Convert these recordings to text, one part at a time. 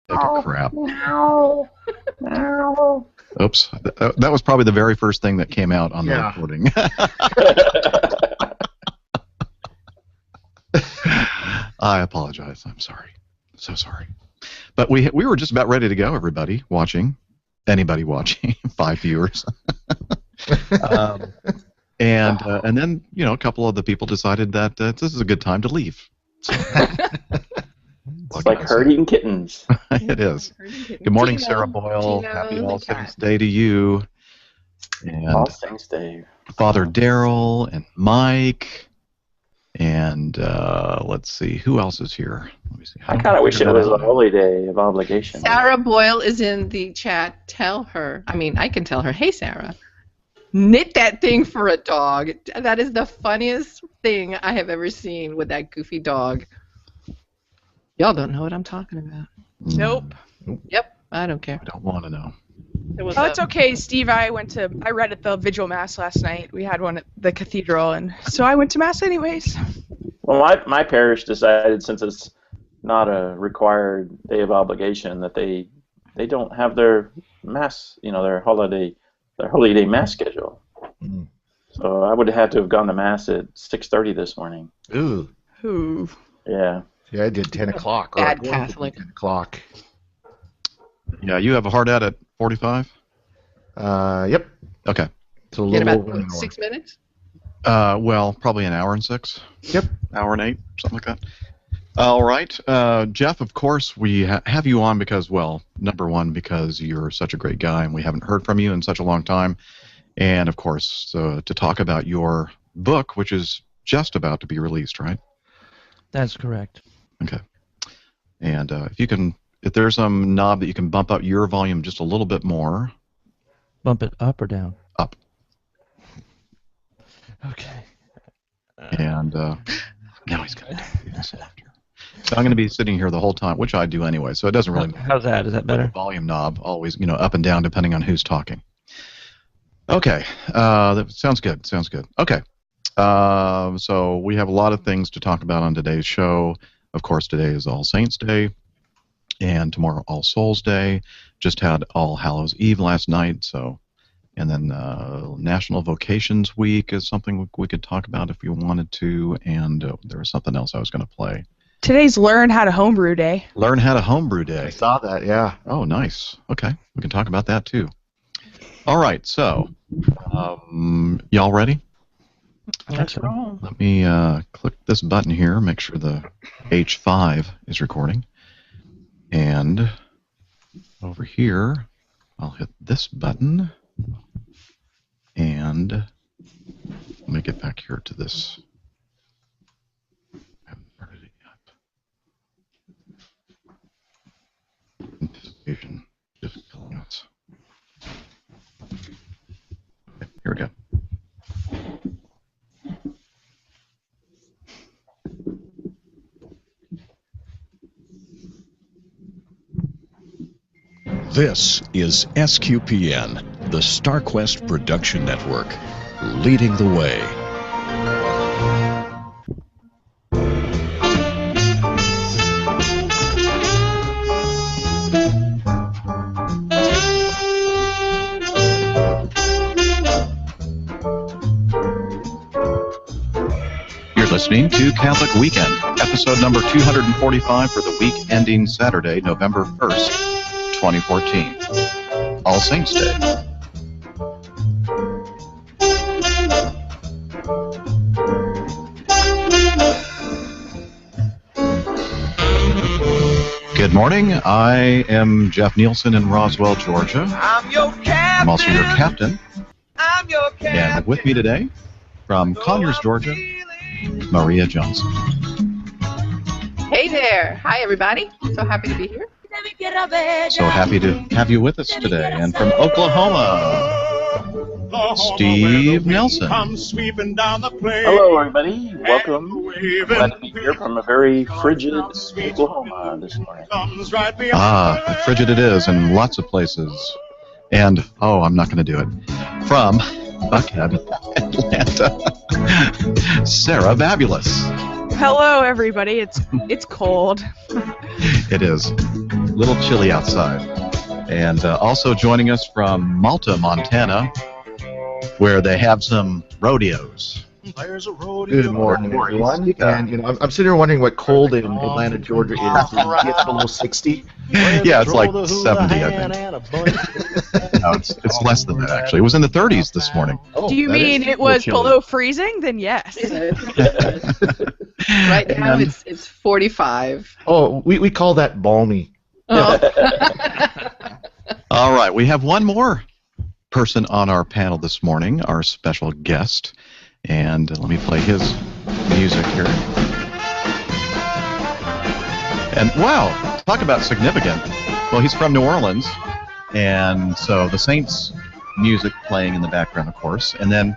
Take a crap. No. No. Oops. That was probably the very first thing that came out on the recording. I apologize. I'm sorry. So sorry. But we were just about ready to go, everybody watching. Anybody watching. 5 viewers. And then, a couple of the people decided that this is a good time to leave. So, it's like herding kittens. It is. Good morning, Sarah Boyle. Happy All Saints Day to you. And All Saints Day. Father Daryl and Mike. And let's see, who else is here? Let me see. I kind of wish it was a holy day of obligation. Sarah Boyle is in the chat. Tell her. I mean, I can tell her, hey, Sarah. Knit that thing for a dog. That is the funniest thing I have ever seen with that goofy dog. Y'all don't know what I'm talking about. Nope. Yep, I don't care. I don't want to know. It's okay, Steve. I read at the Vigil Mass last night. We had one at the cathedral, and so I went to Mass anyways. Well, my parish decided, since it's not a required day of obligation, that they don't have their Mass, their Holy Day Mass schedule. Mm. So I would have had to have gone to Mass at 6:30 this morning. Ooh. Ooh. Yeah. Yeah, I did 10 o'clock. Bad Catholic. 10 o'clock. Yeah, you have a hard at 45? Yep. Okay. It's a Get little about over 6 minutes? Well, probably an hour and 6. Yep. Hour and 8, something like that. All right. Jeff, of course, we have you on because, well, number one, because you're such a great guy and we haven't heard from you in such a long time. And, of course, to talk about your book, which is just about to be released, right? That's correct. Okay. And if there's some knob that you can bump up your volume just a little bit more. Bump it up or down? Up. Okay. And now he's going to do this after. So I'm going to be sitting here the whole time, which I do anyway, so it doesn't really matter. How's that? Is that better? The volume knob always, up and down depending on who's talking. Okay. That sounds good. Sounds good. Okay. So we have a lot of things to talk about on today's show. Of course, today is All Saints Day, and tomorrow All Souls Day. Just had All Hallows Eve last night, and then National Vocations Week is something we could talk about if you wanted to, and there was something else I was going to play. Today's Learn How to Homebrew Day. Learn How to Homebrew Day. I saw that, yeah. Oh, nice. Okay, we can talk about that too. All right, so y'all ready? Let's roll. Let me click this button here, make sure the H5 is recording. And over here, I'll hit this button. And let me get back here to this. I haven't started it yet. Anticipation just killing us. Okay, here we go. This is SQPN, the StarQuest Production Network, leading the way. You're listening to Catholic Weekend, episode number 245 for the week ending Saturday, November 1st. 2014. All Saints Day. Good morning. I am Jeff Nielsen in Roswell, Georgia. I'm also your captain. And with me today, from Conyers, Georgia, Maria Johnson. Hey there. Hi, everybody. So happy to be here. So happy to have you with us today. And from Oklahoma, Steve Nelson. Hello, everybody. Welcome. Glad to be here from a very frigid Oklahoma this morning. Frigid it is in lots of places. And, I'm not going to do it. From Buckhead, Atlanta, Sarah Babulous. Hello, everybody. It's cold. It is. little chilly outside. And also joining us from Malta, Montana, where they have some rodeos. There's a rodeo. Good morning, everyone. And I'm sitting here wondering what cold in Atlanta, Georgia is. Does it get below 60? Yeah, it's like 70, I think. No, it's less than that, actually. It was in the 30s this morning. Oh, Do you that mean is it was chilly. below freezing? Then yes. Right now And- it's 45. Oh, we call that balmy. Oh. All right, we have one more person on our panel this morning, our special guest. And let me play his music here. And wow, talk about significant. Well, he's from New Orleans, and so the Saints music playing in the background, of course. And then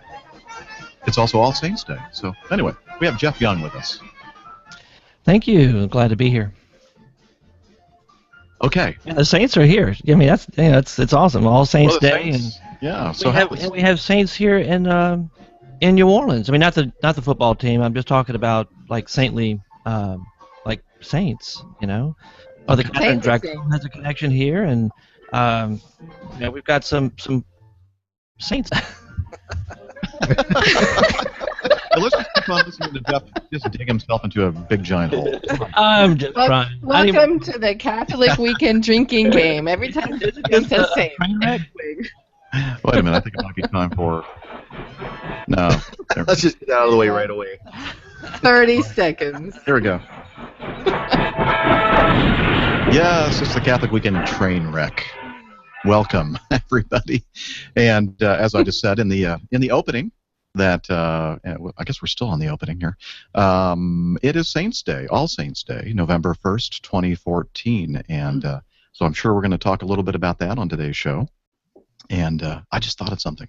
it's also All Saints Day. So anyway, we have Jeff Young with us. Thank you. Glad to be here. Okay. Yeah, the Saints are here. I mean, it's awesome. All Saints Well, the Day, Saints- yeah. and So we have Saints here in New Orleans. I mean, not the football team. I'm just talking about like saintly, like Saints. Or the Catherine Saints Dragon has a connection here, and we've got some Saints. let's just keep on listening to Jeff just dig himself into a big giant hole. I'm just trying. I didn't even- Welcome to the Catholic Weekend Drinking Game. Every time there's a game says Saint. Train wreck? Wait a minute, I think it might be time for. No. Let's just get out of the way right away. 30 seconds. Here we go. Yes, it's the Catholic Weekend train wreck. Welcome, everybody. And as I just said in the opening, that I guess we're still on the opening here. It is Saints Day, All Saints Day, November 1st, 2014, and so I'm sure we're going to talk a little bit about that on today's show. And I just thought of something.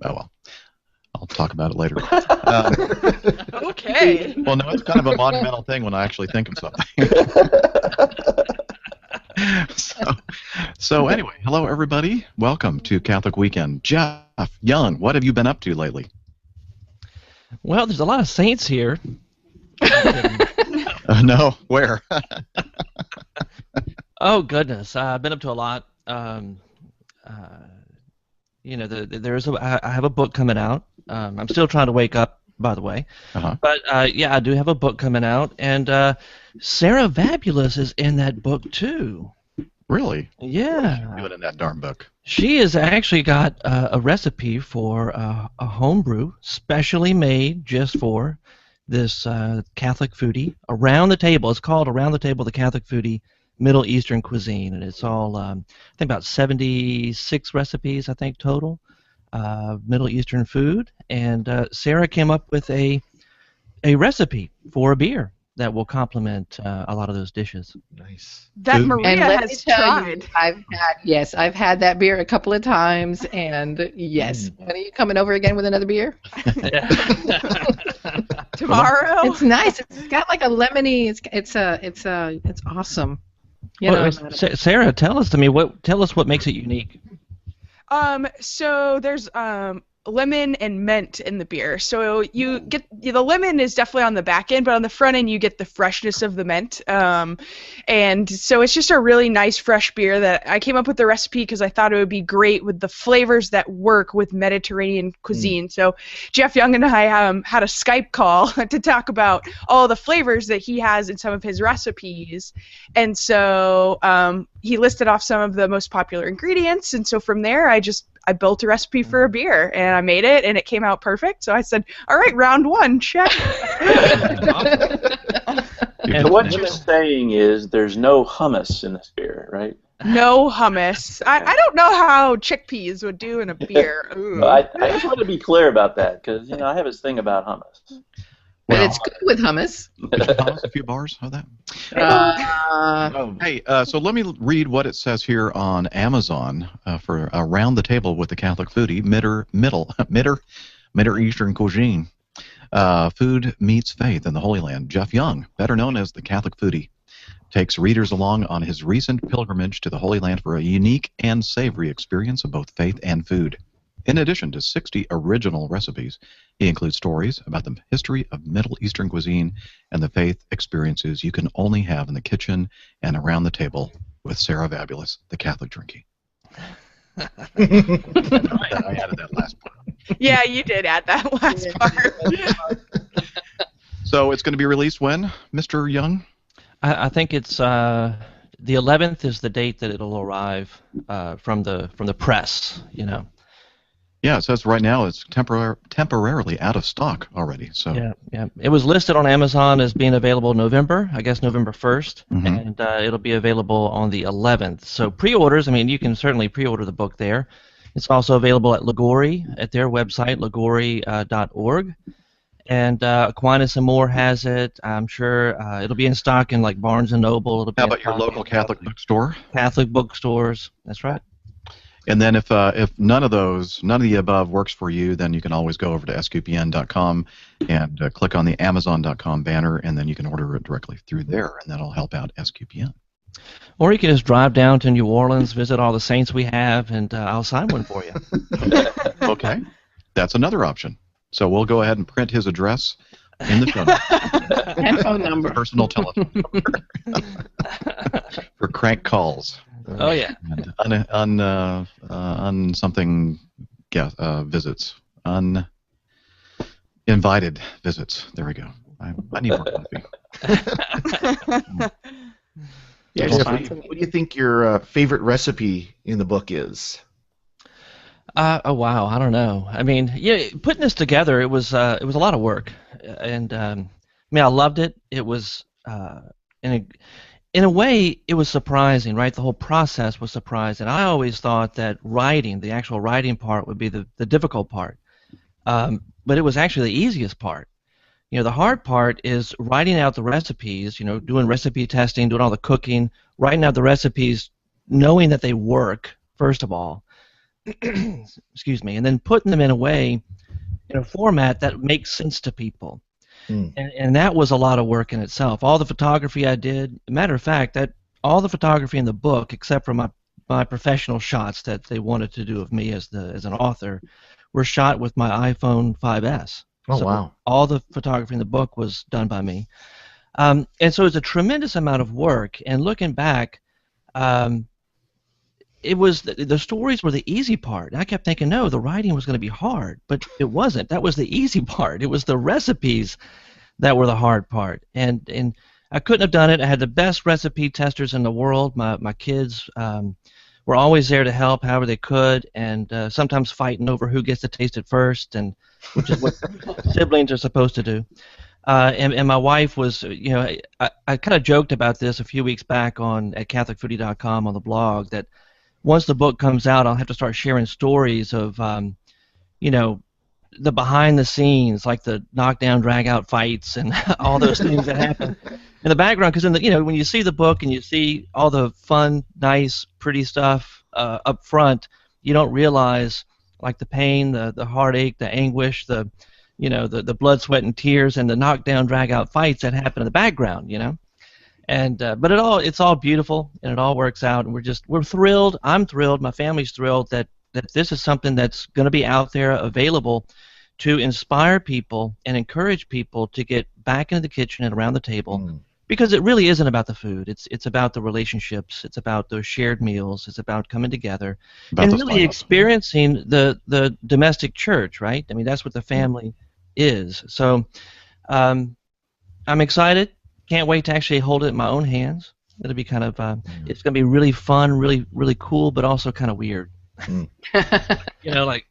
Oh well, I'll talk about it later. Okay. Well, no, it's kind of a monumental thing when I actually think of something. So anyway, hello everybody. Welcome to Catholic Weekend. Jeff Young, what have you been up to lately? Well, there's a lot of Saints here. No, where? Oh goodness, I've been up to a lot. I have a book coming out. I'm still trying to wake up, by the way. Uh-huh. But yeah, I do have a book coming out, and Sarah Vabulous is in that book too. Really? Yeah. Doing in that darn book. She has actually got a recipe for a homebrew specially made just for this Catholic foodie. Around the Table. It's called Around the Table, the Catholic Foodie Middle Eastern Cuisine, and it's all I think about 76 recipes, I think, total, Middle Eastern food. And Sarah came up with a recipe for a beer that will complement a lot of those dishes. Nice. That And Maria And let me has tell tried. you, I've had that beer a couple of times, and yes. When are you coming over again with another beer? Tomorrow. It's nice. It's got like a lemony. It's awesome. You know, Well, Sarah, tell us what makes it unique. So there's lemon and mint in the beer. So you get the lemon is definitely on the back end, but on the front end you get the freshness of the mint. And so it's just a really nice fresh beer that I came up with the recipe because I thought it would be great with the flavors that work with Mediterranean cuisine. So Jeff Young and I had a Skype call to talk about all the flavors that he has in some of his recipes. And so he listed off some of the most popular ingredients, and so from there I built a recipe for a beer, and I made it, and it came out perfect. So I said, all right, round one, check. So what you're saying is there's no hummus in this beer, right? No hummus. I don't know how chickpeas would do in a beer. Ooh. I just want to be clear about that because I have this thing about hummus. but it's good with hummus. Did you promise a few bars of that? Hey, so let me read what it says here on Amazon for Around the Table with the Catholic Foodie, Middle Eastern Cuisine. Food meets faith in the Holy Land. Jeff Young, better known as the Catholic Foodie, takes readers along on his recent pilgrimage to the Holy Land for a unique and savory experience of both faith and food. In addition to 60 original recipes, he includes stories about the history of Middle Eastern cuisine and the faith experiences you can only have in the kitchen and around the table with Sarah Vabulous, the Catholic Drinky. I added that last part. Yeah, you did add that last part. So it's going to be released when, Mr. Young? I think it's the 11th is the date that it'll arrive from the press. Yeah, it says right now it's temporarily out of stock already. So Yeah. It was listed on Amazon as being available November 1st, and it'll be available on the 11th. So pre-orders, I mean, you can certainly pre-order the book there. It's also available at Liguori, at their website, liguori.org. And Aquinas and More has it. I'm sure it'll be in stock in like Barnes and Noble. It'll be how about your local Catholic bookstore? Catholic bookstores. That's right. And then if none of the above works for you, then you can always go over to sqpn.com and click on the Amazon.com banner, and then you can order it directly through there, and that'll help out SQPN. Or you can just drive down to New Orleans, visit all the saints we have, and I'll sign one for you. Okay, that's another option. So we'll go ahead and print his address in the show notes. And phone number. Personal telephone number for crank calls. Oh yeah. And something visits. Uninvited visits. There we go. I need more coffee. Jeff, what do you think your favorite recipe in the book is? Oh wow, I don't know. I mean, yeah, putting this together, it was a lot of work, and I mean, I loved it. It was in a way, it was surprising, right? The whole process was surprising. I always thought that the actual writing part, would be the difficult part, but it was actually the easiest part. The hard part is writing out the recipes. Doing recipe testing, doing all the cooking, writing out the recipes, knowing that they work first of all. Excuse me, and then putting them in a format that makes sense to people. And that was a lot of work in itself. All the photography I did, matter of fact, that all the photography in the book, except for my professional shots that they wanted to do of me as an author, were shot with my iPhone 5S. Oh, so wow. All the photography in the book was done by me. And so it's a tremendous amount of work. And looking back, it was the stories were the easy part. I kept thinking, no, the writing was going to be hard, but it wasn't. That was the easy part. It was the recipes that were the hard part. And I couldn't have done it. I had the best recipe testers in the world. My kids were always there to help however they could, and sometimes fighting over who gets to taste it first, and which is what siblings are supposed to do. And my wife was, I kind of joked about this a few weeks back at CatholicFoodie.com on the blog, that once the book comes out, I'll have to start sharing stories of, the behind the scenes, like the knockdown, drag out fights, and all those things that happen in the background. Because when you see the book and you see all the fun, nice, pretty stuff up front, you don't realize like the pain, the heartache, the anguish, the blood, sweat, and tears, and the knockdown, drag out fights that happen in the background. And but it's all beautiful, and it all works out, and we're thrilled. I'm thrilled. My family's thrilled that this is something that's going to be out there, available to inspire people and encourage people to get back into the kitchen and around the table, because it really isn't about the food. It's about the relationships. It's about those shared meals. It's about coming together and really experiencing the domestic church, right? I mean, that's what the family is. So I'm excited. Can't wait to actually hold it in my own hands. It'll be kind of it's going to be really fun, really, really cool, but also kind of weird. Like,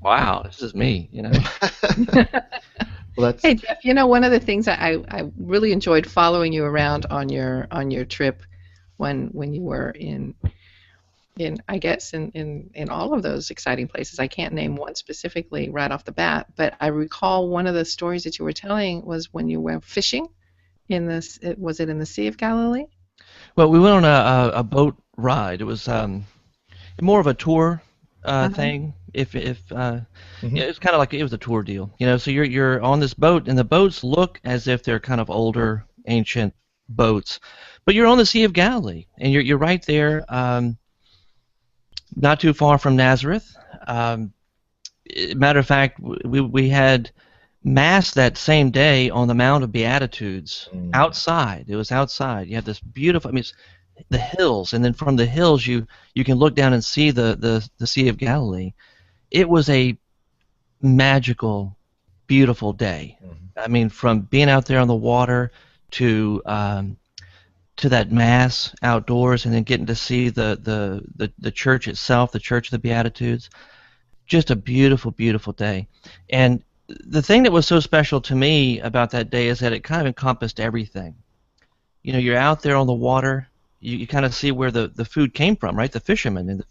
wow, this is me. Well, hey Jeff, one of the things I really enjoyed following you around on your trip when you were in I guess in all of those exciting places. I can't name one specifically right off the bat, but I recall one of the stories that you were telling was when you went fishing was it in the Sea of Galilee? Well, we went on a boat ride. It was more of a tour thing. It's kind of like it was a tour deal. So you're on this boat, and the boats look as if they're kind of older, ancient boats, but you're on the Sea of Galilee, and you're right there, not too far from Nazareth. Matter of fact, we had Mass that same day on the Mount of Beatitudes outside. It was outside. You have this beautiful. I mean, it's the hills, and then from the hills you can look down and see the Sea of Galilee. It was a magical, beautiful day. I mean, from being out there on the water to that mass outdoors, and then getting to see the church itself, the Church of the Beatitudes. Just a beautiful, beautiful day. And the thing that was so special to me about that day is that it kind of encompassed everything. You know, you're out there on the water. You kind of see where the food came from, right? The fishermen, and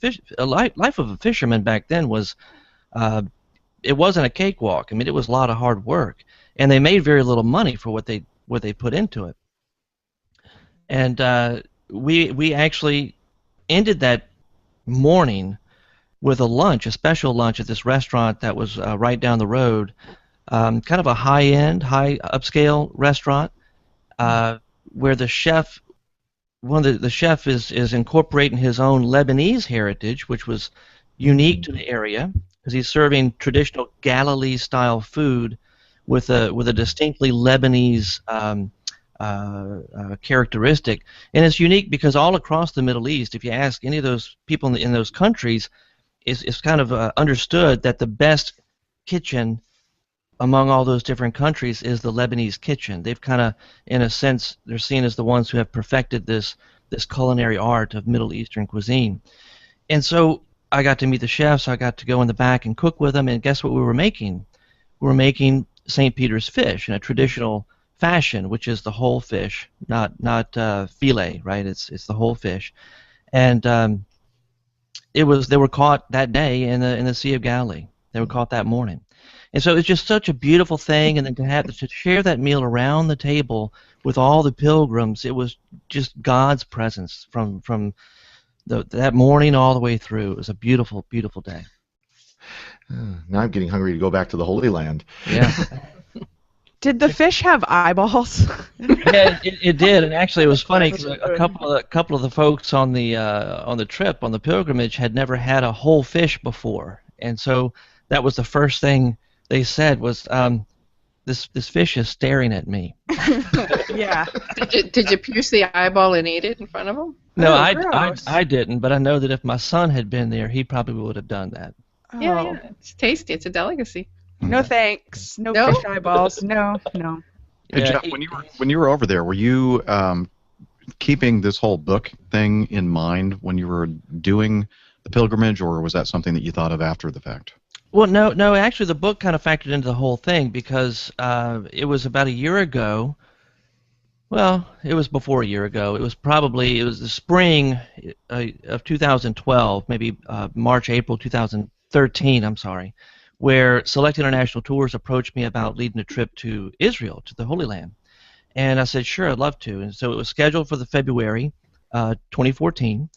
life of a fisherman back then was, it wasn't a cakewalk. I mean, it was a lot of hard work, and they made very little money for what they put into it. And we actually ended that morning with a special lunch at this restaurant that was right down the road, kind of a high-end, high upscale restaurant, where the chef. The chef is incorporating his own Lebanese heritage, which was unique to the area, because he's serving traditional Galilee-style food with a distinctly Lebanese characteristic. And it's unique because all across the Middle East, if you ask any of those people in those countries, it's kind of understood that the best kitchen among all those different countries is the Lebanese kitchen. They've kind of, in a sense, they're seen as the ones who have perfected this culinary art of Middle Eastern cuisine. And so I got to meet the chefs. I got to go in the back and cook with them. And guess what we were making? We were making St. Peter's fish in a traditional fashion, which is the whole fish, not fillet, right? It's the whole fish. And they were caught that day in the Sea of Galilee. They were caught that morning. And so it's just such a beautiful thing, and then to share that meal around the table with all the pilgrims, it was just God's presence from that morning all the way through. It was a beautiful, beautiful day. Now I'm getting hungry to go back to the Holy Land. Yeah. Did the fish have eyeballs? Yeah, it did, and actually it was funny because a couple of the folks on the trip, on the pilgrimage, had never had a whole fish before, and so that was the first thing they said was, this fish is staring at me. Yeah. Did you pierce the eyeball and eat it in front of them? No, Oh, I didn't, but I know that if my son had been there, he probably would have done that. Yeah, it's tasty. It's a delicacy. No thanks. No fish eyeballs. No. Hey, Yeah, Jeff, when you were over there, were you keeping this whole book thing in mind when you were doing the pilgrimage, or was that something that you thought of after the fact? Well, no. Actually, the book kind of factored into the whole thing because it was about a year ago. Well, it was before a year ago. It was the spring of 2012, maybe March, April 2013. I'm sorry, where Select International Tours approached me about leading a trip to Israel, to the Holy Land, and I said, sure, I'd love to. And so it was scheduled for the February 2014.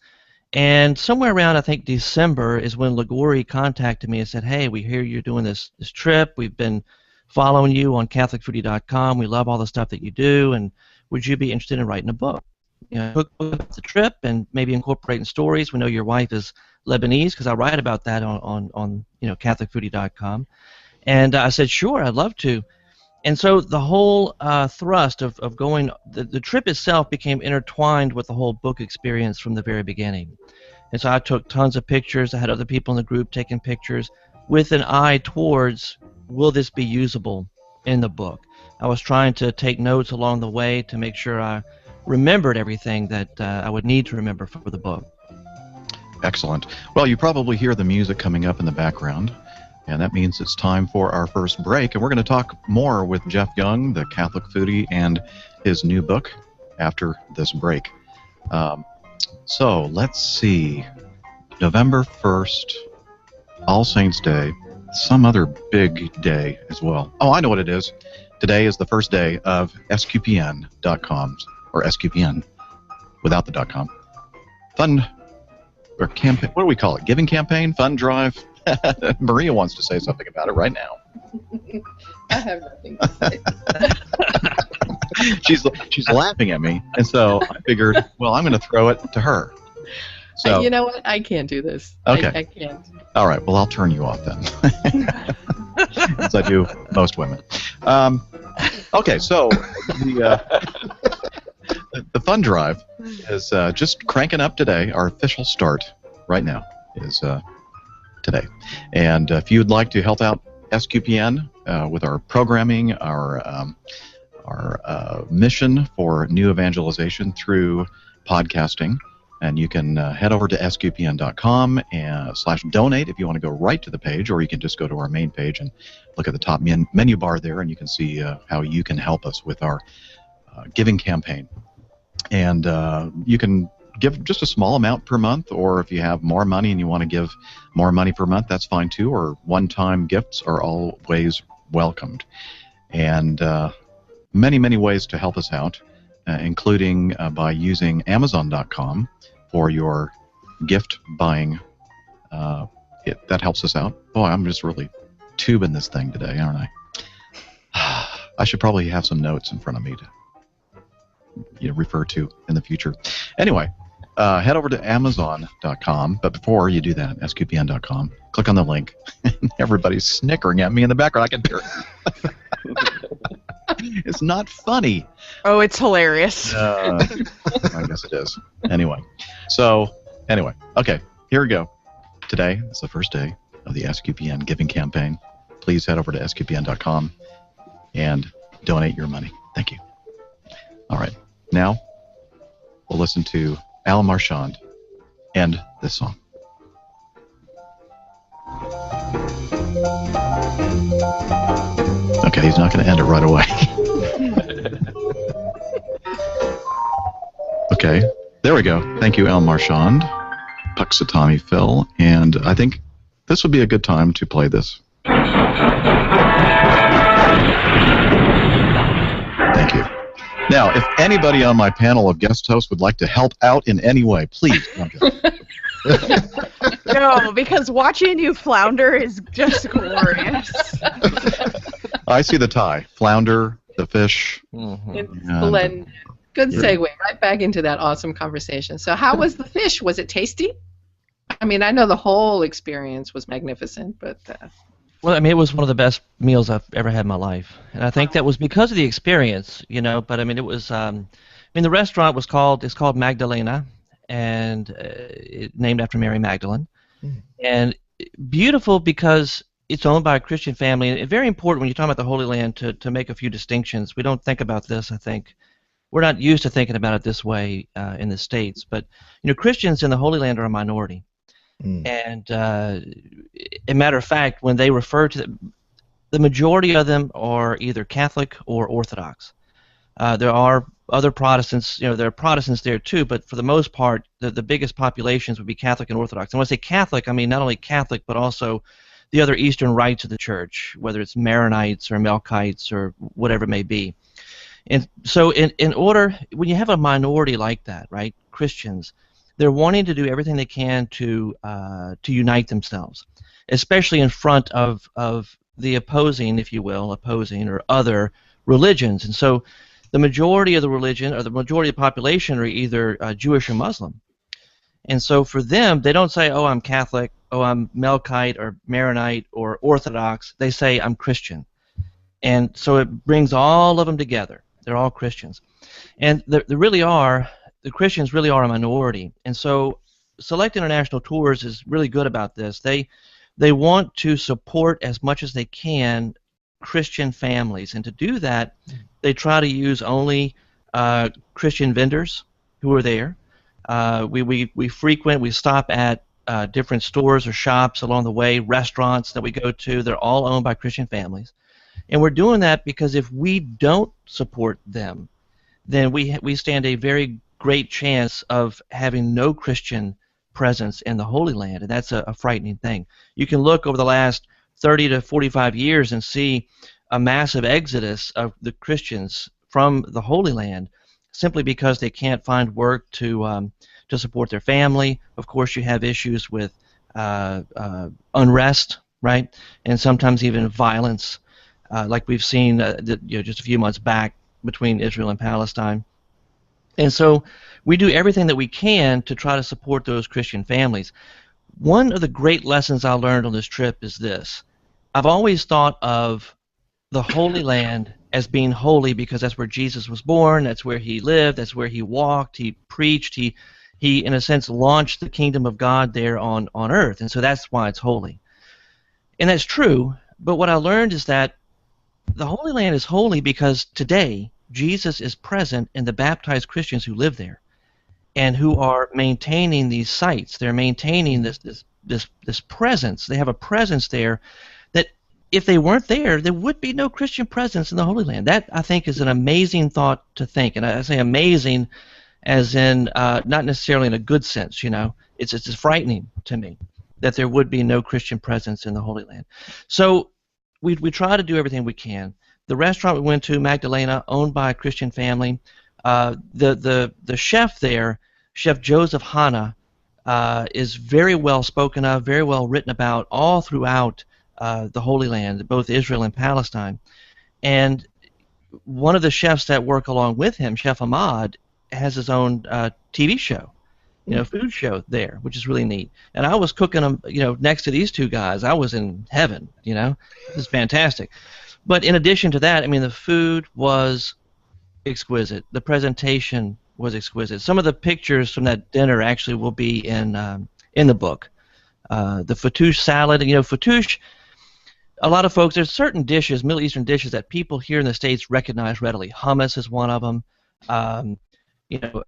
And somewhere around, I think, December is when Ligori contacted me and said, hey, we hear you're doing this trip. We've been following you on CatholicFoodie.com. We love all the stuff that you do, and would you be interested in writing a book? You know, book about the trip and maybe incorporating stories. We know your wife is Lebanese because I write about that on CatholicFoodie.com. And I said, sure, I'd love to. And so the whole thrust of going, the trip itself became intertwined with the whole book experience from the very beginning. And so I took tons of pictures. I had other people in the group taking pictures with an eye towards, will this be usable in the book? I was trying to take notes along the way to make sure I remembered everything that I would need to remember for the book. Excellent. Well, you probably hear the music coming up in the background. And that means it's time for our first break, and we're going to talk more with Jeff Young, the Catholic foodie, and his new book after this break. So let's see. November 1st, All Saints Day, some other big day as well. Oh, I know what it is. Today is the first day of SQPN.com, or SQPN, without the .com. Fund, or campaign, what do we call it? Giving campaign? Fund drive? Maria wants to say something about it right now. I have nothing to say. She's laughing at me, and so I figured, well, I'm going to throw it to her. So you know what? I can't do this. Okay. I can't. All right. Well, I'll turn you off then, as I do most women. Okay. So the fund drive is just cranking up today. Our official start right now is today. And if you'd like to help out SQPN with our programming, our mission for new evangelization through podcasting, and you can head over to sqpn.com and /donate if you want to go right to the page, or you can just go to our main page and look at the top menu bar there, and you can see how you can help us with our giving campaign. And you can give just a small amount per month, or if you have more money and you want to give more money per month, that's fine too, or one-time gifts are always welcomed. And many, many ways to help us out, including by using Amazon.com for your gift buying. That helps us out. Boy, I'm just really tubing this thing today, aren't I? I should probably have some notes in front of me to refer to in the future. Anyway, head over to Amazon.com, but before you do that, SQPN.com, click on the link. Everybody's snickering at me in the background. I can hear it. It's not funny. Oh, it's hilarious. I guess it is. Anyway, okay, here we go. Today is the first day of the SQPN giving campaign. Please head over to SQPN.com and donate your money. Thank you. All right, now we'll listen to Al Marchand and this song. Okay, he's not going to end it right away. Okay, there we go. Thank you, Al Marchand, Puxatami Phil, and I think this would be a good time to play this. Thank you. Now, if anybody on my panel of guest hosts would like to help out in any way, please. No, because watching you flounder is just glorious. I see the tie. Flounder, the fish. Splendid. Good segue right back into that awesome conversation. So how was the fish? Was it tasty? I mean, I know the whole experience was magnificent, but... Well, I mean, it was one of the best meals I've ever had in my life. And I think that was because of the experience, but I mean, it was... the restaurant was called Magdalena, and named after Mary Magdalene. And beautiful because it's owned by a Christian family. And very important when you're talking about the Holy Land to make a few distinctions. We don't think about this, I think. We're not used to thinking about it this way in the States. But, Christians in the Holy Land are a minority. And a matter of fact, when they refer to the majority of them are either Catholic or Orthodox. There are other Protestants, there are Protestants there too, but for the most part, the biggest populations would be Catholic and Orthodox. And when I say Catholic, I mean not only Catholic, but also the other Eastern rites of the Church, whether it's Maronites or Melkites or whatever it may be. And so when you have a minority like that, right, Christians, they're wanting to do everything they can to unite themselves, especially in front of the opposing or other religions. And so the majority of the religion or the majority of the population are either Jewish or Muslim. And so for them, they don't say, oh, I'm Catholic, oh, I'm Melkite or Maronite or Orthodox. They say, I'm Christian. And so it brings all of them together. They're all Christians. And the Christians really are a minority. And so Select International Tours is really good about this. They want to support as much as they can Christian families. And to do that, they try to use only Christian vendors who are there. We stop at different stores or shops along the way, restaurants that we go to. They're all owned by Christian families. And we're doing that because if we don't support them, then we stand a very great chance of having no Christian presence in the Holy Land, and that's a frightening thing. You can look over the last 30 to 45 years and see a massive exodus of the Christians from the Holy Land simply because they can't find work to support their family. Of course, you have issues with unrest, right, and sometimes even violence, like we've seen just a few months back between Israel and Palestine. And so we do everything that we can to try to support those Christian families. One of the great lessons I learned on this trip is this. I've always thought of the Holy Land as being holy because that's where Jesus was born, that's where he lived, that's where he walked, he preached, he in a sense launched the kingdom of God there on earth, and so that's why it's holy. And that's true, but what I learned is that the Holy Land is holy because today Jesus is present in the baptized Christians who live there and who are maintaining these sites. They're maintaining this presence. They have a presence there that if they weren't there, there would be no Christian presence in the Holy Land. That, I think, is an amazing thought to think. And I say amazing as in not necessarily in a good sense, you know. It's just frightening to me that there would be no Christian presence in the Holy Land. So we try to do everything we can. The restaurant we went to, Magdalena, owned by a Christian family, the chef there, Chef Joseph Hanna, is very well spoken of, very well written about all throughout the Holy Land, both Israel and Palestine. And one of the chefs that work along with him, Chef Ahmad, has his own TV show, you know, food show there, which is really neat. And I was cooking them, you know, next to these two guys. I was in heaven, you know. This is fantastic. But in addition to that, I mean, the food was exquisite. The presentation was exquisite. Some of the pictures from that dinner actually will be in the book. The fattoush salad, you know, fattoush, a lot of folks, there's certain dishes, Middle Eastern dishes, that people here in the States recognize readily. Hummus is one of them. You know,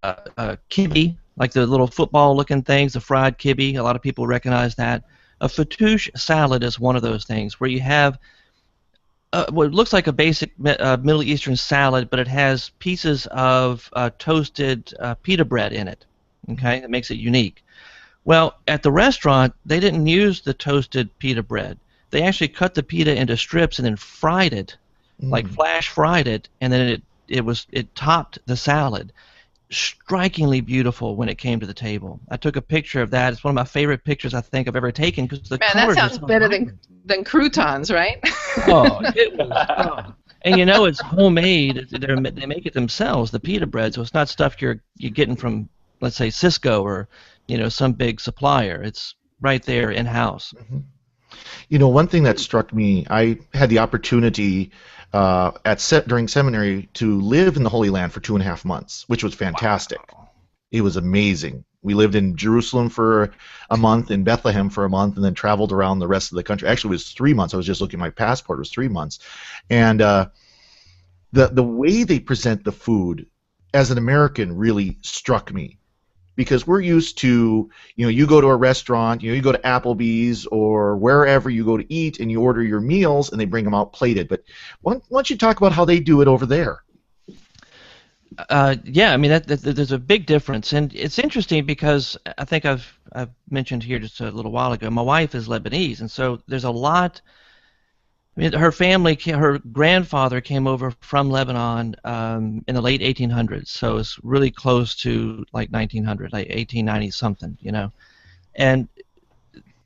kibbeh, like the little football-looking things, the fried kibbeh, a lot of people recognize that. A fattoush salad is one of those things where you have what looks like a basic Middle Eastern salad, but it has pieces of toasted pita bread in it. Okay, that makes it unique. Well, at the restaurant, they didn't use the toasted pita bread. They actually cut the pita into strips and then fried it, like flash fried it, and then it topped the salad. Strikingly beautiful when it came to the table. I took a picture of that. It's one of my favorite pictures I think I've ever taken because the colors. That sounds better than croutons, right? Oh, it was. And you know it's homemade. They make it themselves, the pita bread, so it's not stuff you're getting from, let's say, Cisco or, you know, some big supplier. It's right there in house. You know, one thing that struck me, I had the opportunity during seminary to live in the Holy Land for 2.5 months, which was fantastic. Wow. It was amazing. We lived in Jerusalem for a month, in Bethlehem for a month, and then traveled around the rest of the country. Actually, it was 3 months. I was just looking at my passport. It was 3 months. And the way they present the food as an American really struck me. Because we're used to, you know, you go to a restaurant, you know, you go to Applebee's or wherever you go to eat and you order your meals and they bring them out plated. But why don't you talk about how they do it over there? Yeah, I mean, there's a big difference. And it's interesting because I think I've mentioned here just a little while ago, my wife is Lebanese, and so there's a lot. I mean, her family, her grandfather came over from Lebanon in the late 1800s, so it's really close to like 1900, like 1890 something, you know. And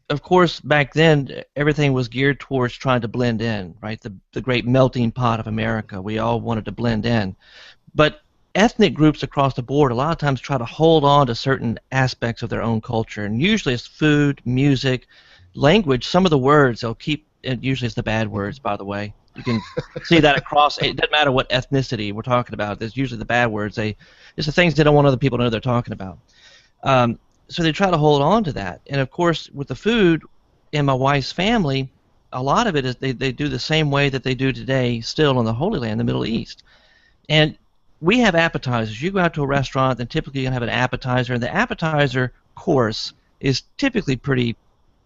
of course, back then, everything was geared towards trying to blend in, right? The great melting pot of America. We all wanted to blend in, but ethnic groups across the board a lot of times try to hold on to certain aspects of their own culture, and usually it's food, music, language. Some of the words they'll keep. It usually it's the bad words, by the way. You can see that across. It doesn't matter what ethnicity we're talking about. There's usually the bad words. It's the things they don't want other people to know they're talking about. So they try to hold on to that. And of course, with the food in my wife's family, a lot of it is they do the same way that they do today, still in the Holy Land, the Middle East. And we have appetizers. You go out to a restaurant, then typically you're going to have an appetizer, and the appetizer course is typically pretty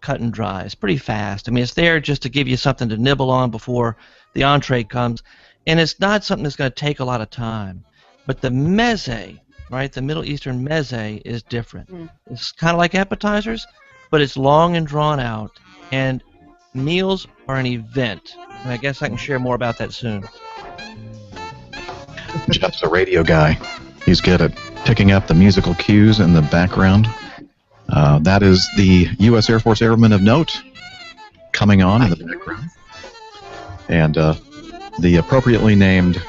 cut and dry. It's pretty fast. I mean, it's there just to give you something to nibble on before the entree comes, and it's not something that's going to take a lot of time. But the meze, right, the Middle Eastern meze is different. It's kind of like appetizers, but it's long and drawn out, and meals are an event. And I guess I can share more about that soon. Jeff's a radio guy. He's good at picking up the musical cues in the background. That is the U.S. Air Force Airman of Note coming on in the background. And the appropriately named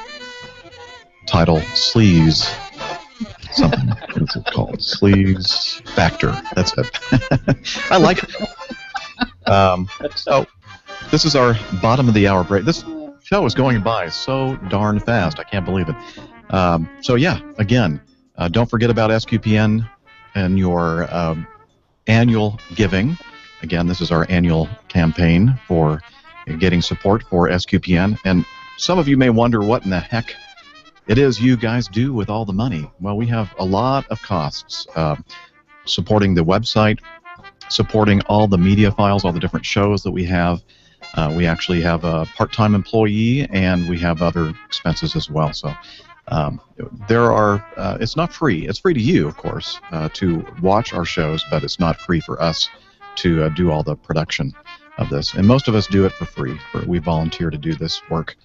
title, Sleaze. Something. What's it called? Sleaze Factor. That's it. I like it. So, this is our bottom of the hour break. show is going by so darn fast. I can't believe it. So yeah, again, don't forget about SQPN and your annual giving. Again, this is our annual campaign for getting support for SQPN. And some of you may wonder what in the heck it is you guys do with all the money. Well, we have a lot of costs supporting the website, supporting all the media files, all the different shows that we have. We actually have a part-time employee, and we have other expenses as well. So there are. It's not free. It's free to you, of course, to watch our shows, but it's not free for us to do all the production of this. And most of us do it for free. We volunteer to do this work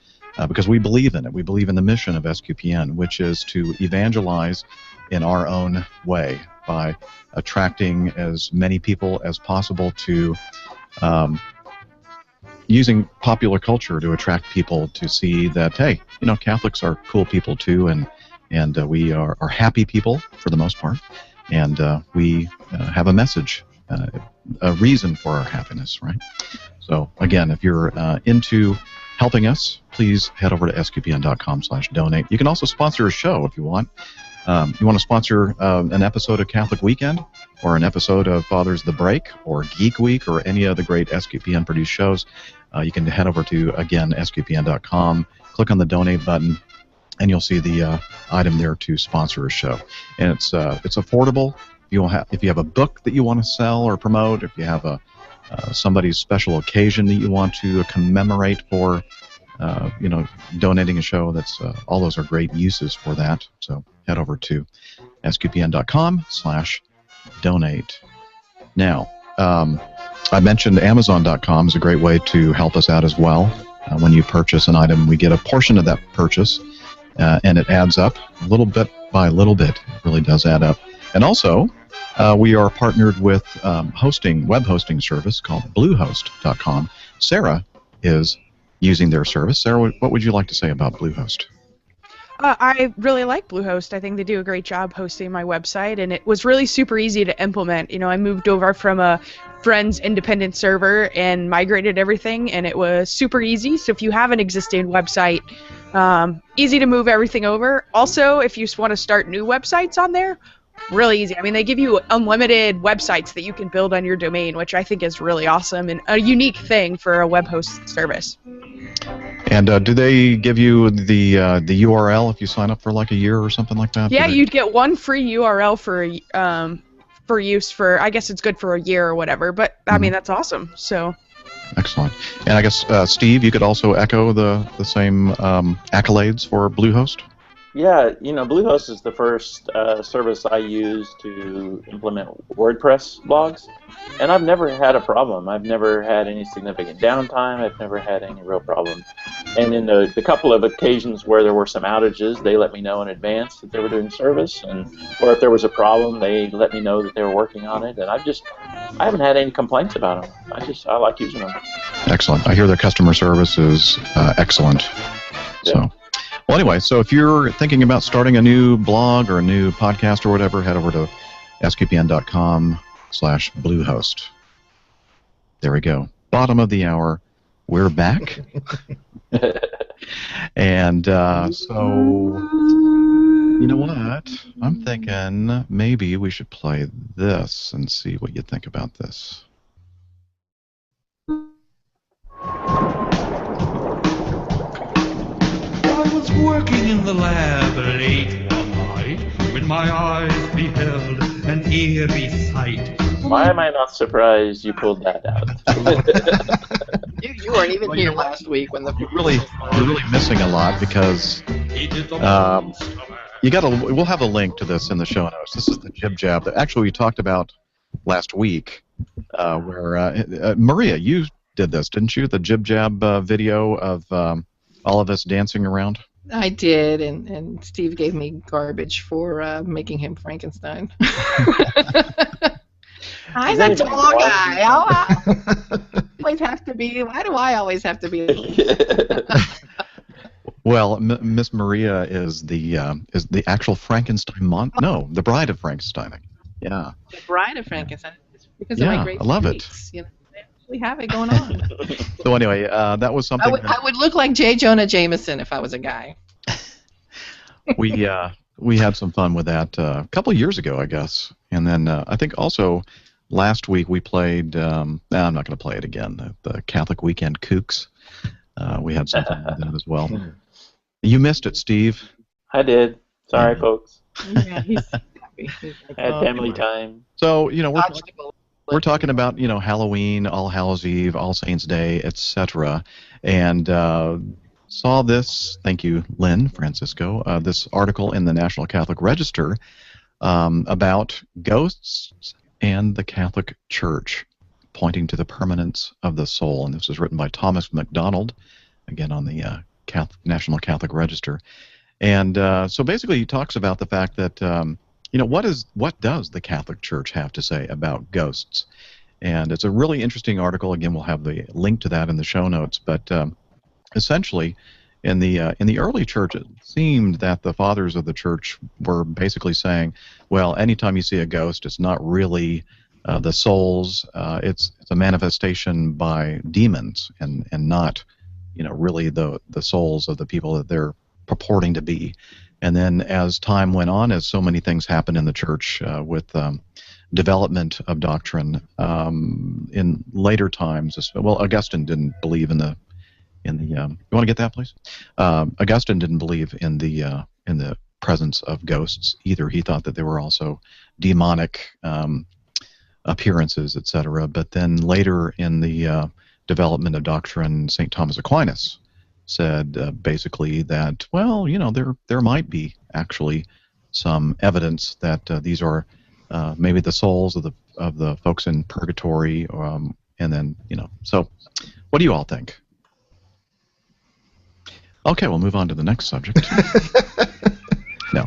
because we believe in it. We believe in the mission of SQPN, which is to evangelize in our own way by attracting as many people as possible to using popular culture to attract people to see that, hey, Catholics are cool people too, and we are happy people for the most part, and we have a message, a reason for our happiness, right? So again, if you're into helping us, please head over to sqpn.com/donate. You can also sponsor a show if you want. You want to sponsor an episode of Catholic Weekend, or an episode of Father's the Break, or Geek Week, or any of the great SQPN produced shows, you can head over to, again, sqpn.com, click on the donate button, and you'll see the item there to sponsor a show. And it's affordable. If you have a book that you want to sell or promote, if you have somebody's special occasion that you want to commemorate for, donating a show, all those are great uses for that. So head over to sqpn.com/donate. Now, I mentioned Amazon.com is a great way to help us out as well. When you purchase an item, we get a portion of that purchase, and it adds up little bit by little bit. It really does add up. And also, we are partnered with web hosting service called Bluehost.com. Sarah is using their service. Sarah, what would you like to say about Bluehost? I really like Bluehost. I think they do a great job hosting my website, and it was really super easy to implement. I moved over from a friend's independent server and migrated everything, and it was super easy. So if you have an existing website, easy to move everything over. Also, if you just want to start new websites on there, really easy. I mean, they give you unlimited websites that you can build on your domain, which I think is really awesome and a unique thing for a web host service. And do they give you the URL if you sign up for like a year or something like that? Yeah, you'd get one free URL for use for, I guess it's good for a year or whatever. But I mean, that's awesome. So. Excellent. And I guess Steve, you could also echo the same accolades for Bluehost. Yeah, Bluehost is the first service I used to implement WordPress blogs, and I've never had a problem. I've never had any significant downtime. I've never had any real problem. And in the couple of occasions where there were some outages, they let me know in advance that they were doing service, or if there was a problem, they let me know that they were working on it. And I haven't had any complaints about them. I like using them. Excellent. I hear their customer service is excellent. Yeah. So. Well, anyway, so if you're thinking about starting a new blog or a new podcast or whatever, head over to sqpn.com/Bluehost. There we go. Bottom of the hour. We're back. And so, you know what? I'm thinking maybe we should play this and see what you think about this. Working in the lab late one night, when my eyes beheld an eerie sight. Why am I not surprised you pulled that out? You weren't even here last week when you're really missing a lot because we'll have a link to this in the show notes. This is the jib jab that actually we talked about last week, where Maria, you did this, didn't you? The jib jab video of all of us dancing around. I did, and Steve gave me garbage for making him Frankenstein. I'm a tall guy. Always have to be. Why do I always have to be? Well, Miss Maria is the actual Frankenstein No, the Bride of Frankenstein. Yeah. The Bride of Frankenstein. Because of my great I love tweets, it. We have it going on. So anyway, that was something I would look like J. Jonah Jameson if I was a guy. we had some fun with that a couple of years ago, I guess. And then I think also last week we played. I'm not going to play it again. The Catholic Weekend Kooks. We had some fun with that as well. You missed it, Steve. I did. Sorry, folks. Yeah, he's happy. He's like, I had family time. So dodged a bullet. we're talking about Halloween, All Hallows Eve, All Saints Day, etc. And saw this. Thank you, Lynn Francisco. This article in the National Catholic Register about ghosts and the Catholic Church, pointing to the permanence of the soul. And this was written by Thomas MacDonald, again on the National Catholic Register. And so basically he talks about the fact that, what does the Catholic Church have to say about ghosts? And it's a really interesting article. Again, we'll have the link to that in the show notes. But essentially, in the early church, it seemed that the fathers of the church were basically saying, well, anytime you see a ghost, it's not really the souls. It's a manifestation by demons and not, really the souls of the people that they're purporting to be. And then as time went on, as so many things happened in the church with development of doctrine in later times, well, Augustine didn't believe in the you want to get that, please? Augustine didn't believe in the presence of ghosts either. He thought that they were also demonic appearances, etc. But then later in the development of doctrine, St. Thomas Aquinas said basically that, well, there might be actually some evidence that these are maybe the souls of the folks in purgatory, and then So, what do you all think? Okay, we'll move on to the next subject. No.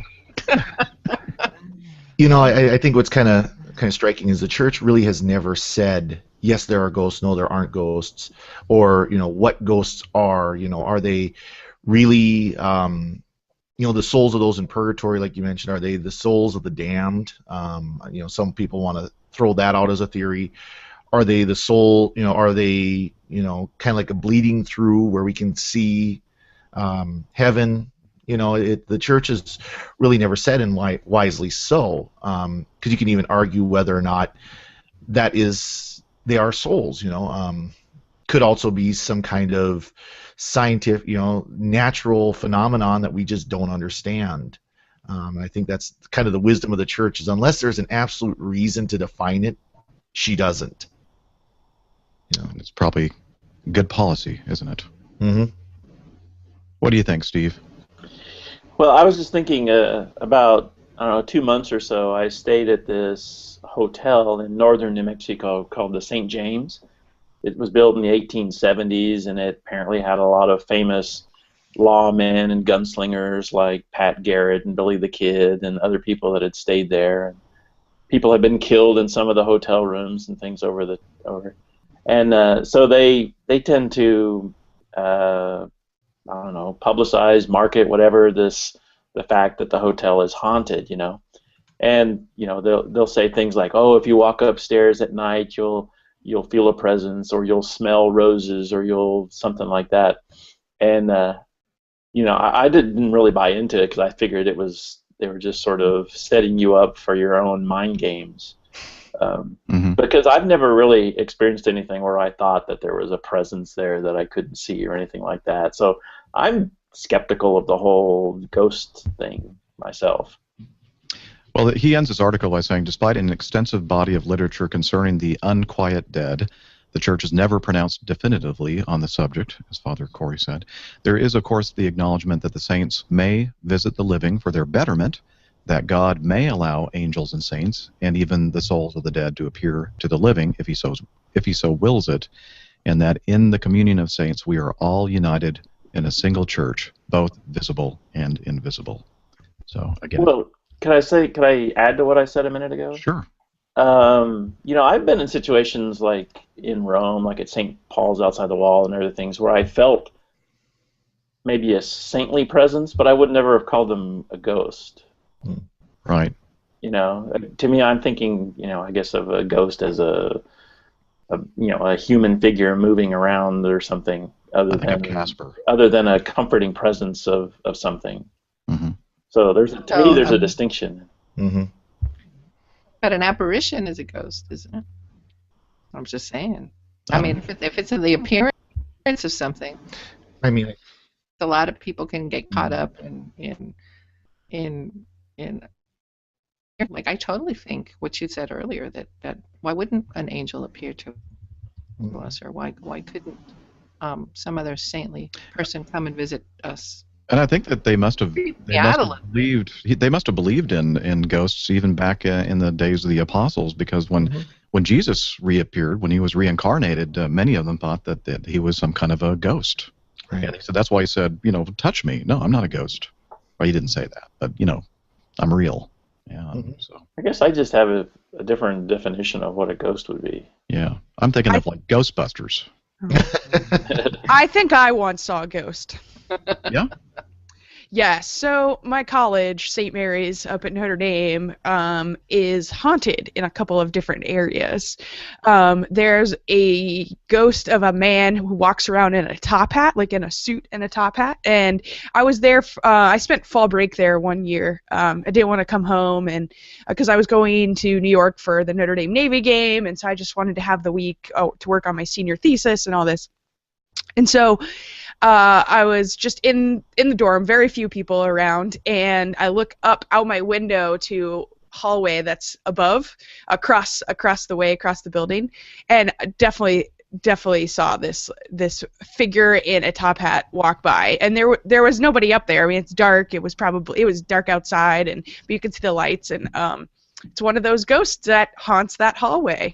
I think what's kind of striking is the church really has never said, yes, there are ghosts, no, there aren't ghosts, or what ghosts are. Are they really the souls of those in purgatory, like you mentioned? Are they the souls of the damned? Some people want to throw that out as a theory. Are they the soul? Are they kind of like a bleeding through where we can see heaven? The church has really never said, and wisely so, because you can even argue whether or not they are souls. Could also be some kind of scientific, natural phenomenon that we just don't understand. I think that's kind of the wisdom of the church, is unless there's an absolute reason to define it, she doesn't. It's probably good policy, isn't it? Mm-hmm. What do you think, Steve? Well, I was just thinking about, 2 months or so, I stayed at this hotel in northern New Mexico called the St. James. It was built in the 1870s, and it apparently had a lot of famous lawmen and gunslingers like Pat Garrett and Billy the Kid and other people that had stayed there. And people had been killed in some of the hotel rooms and things over. And so they tend to publicize, market, whatever, the fact that the hotel is haunted, and they'll say things like, oh, if you walk upstairs at night, you'll feel a presence, or you'll smell roses, or you'll something like that. And I didn't really buy into it, because I figured they were just sort of setting you up for your own mind games. Because I've never really experienced anything where I thought that there was a presence there that I couldn't see or anything like that. So I'm skeptical of the whole ghost thing myself. Well, he ends his article by saying, despite an extensive body of literature concerning the unquiet dead, the Church has never pronounced definitively on the subject, as Father Corey said. There is, of course, the acknowledgement that the saints may visit the living for their betterment, that God may allow angels and saints, and even the souls of the dead, to appear to the living if he so wills it, and that in the communion of saints we are all united in a single church, both visible and invisible. So again. Well, can I add to what I said a minute ago? Sure. I've been in situations like in Rome, like at St. Paul's outside the wall and other things, where I felt maybe a saintly presence, but I would never have called them a ghost. Right. To me, I'm thinking, I guess of a ghost as a a human figure moving around or something I think of Casper. other than a comforting presence of something. Mm-hmm. So to me there's a distinction. Mm-hmm. But an apparition is a ghost, isn't it? I'm just saying. I mean, if it's in the appearance of something, I mean, a lot of people can get caught up in like I totally think what you said earlier that why wouldn't an angel appear to us, or why couldn't some other saintly person come and visit us? And I think that they must have believed in ghosts even back in the days of the apostles, because when Jesus reappeared, when he was reincarnated, many of them thought that he was some kind of a ghost. Right. And so that's why he said, touch me. No, I'm not a ghost. Well, he didn't say that, but I'm real. Yeah. So I guess I just have a different definition of what a ghost would be. yeah, I'm thinking of like Ghostbusters. I think I once saw a ghost. Yeah. Yeah, so my college, St. Mary's up at Notre Dame, is haunted in a couple of different areas. There's a ghost of a man who walks around in a top hat, like in a suit and a top hat. And I was there, I spent fall break there one year. I didn't want to come home and because I was going to New York for the Notre Dame Navy game, and so I just wanted to have the week to work on my senior thesis and all this. And so I was just in the dorm, very few people around, and I look up out my window to hallway that's above, across the way, across the building, and definitely saw this figure in a top hat walk by, and there was nobody up there. I mean, it's dark. It was dark outside, but you could see the lights, and it's one of those ghosts that haunts that hallway.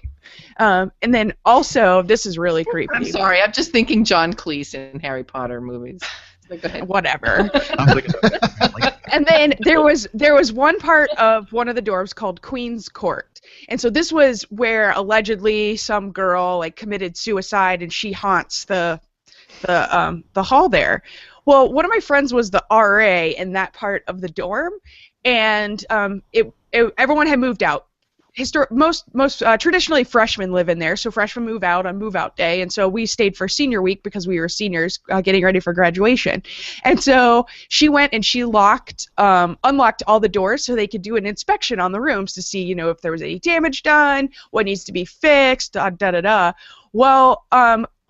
And then also, this is really creepy. I'm sorry, I'm just thinking John Cleese in Harry Potter movies. So go ahead. Whatever. And then there was one part of one of the dorms called Queen's Court, and so this was where allegedly some girl committed suicide, and she haunts the hall there. Well, one of my friends was the RA in that part of the dorm, and everyone had moved out. Most traditionally freshmen live in there, so freshmen move out on move-out day, and so we stayed for senior week because we were seniors getting ready for graduation. And so she went and she unlocked all the doors so they could do an inspection on the rooms to see, if there was any damage done, what needs to be fixed, da-da-da. Well,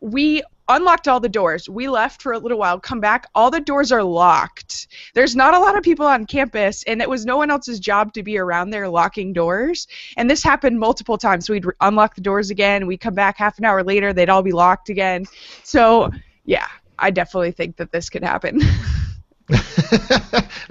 we unlocked all the doors. We left for a little while, come back, all the doors are locked. There's not a lot of people on campus, and it was no one else's job to be around there locking doors. And this happened multiple times. We'd unlock the doors again, we'd come back half an hour later, they'd all be locked again. So, yeah, I definitely think that this could happen.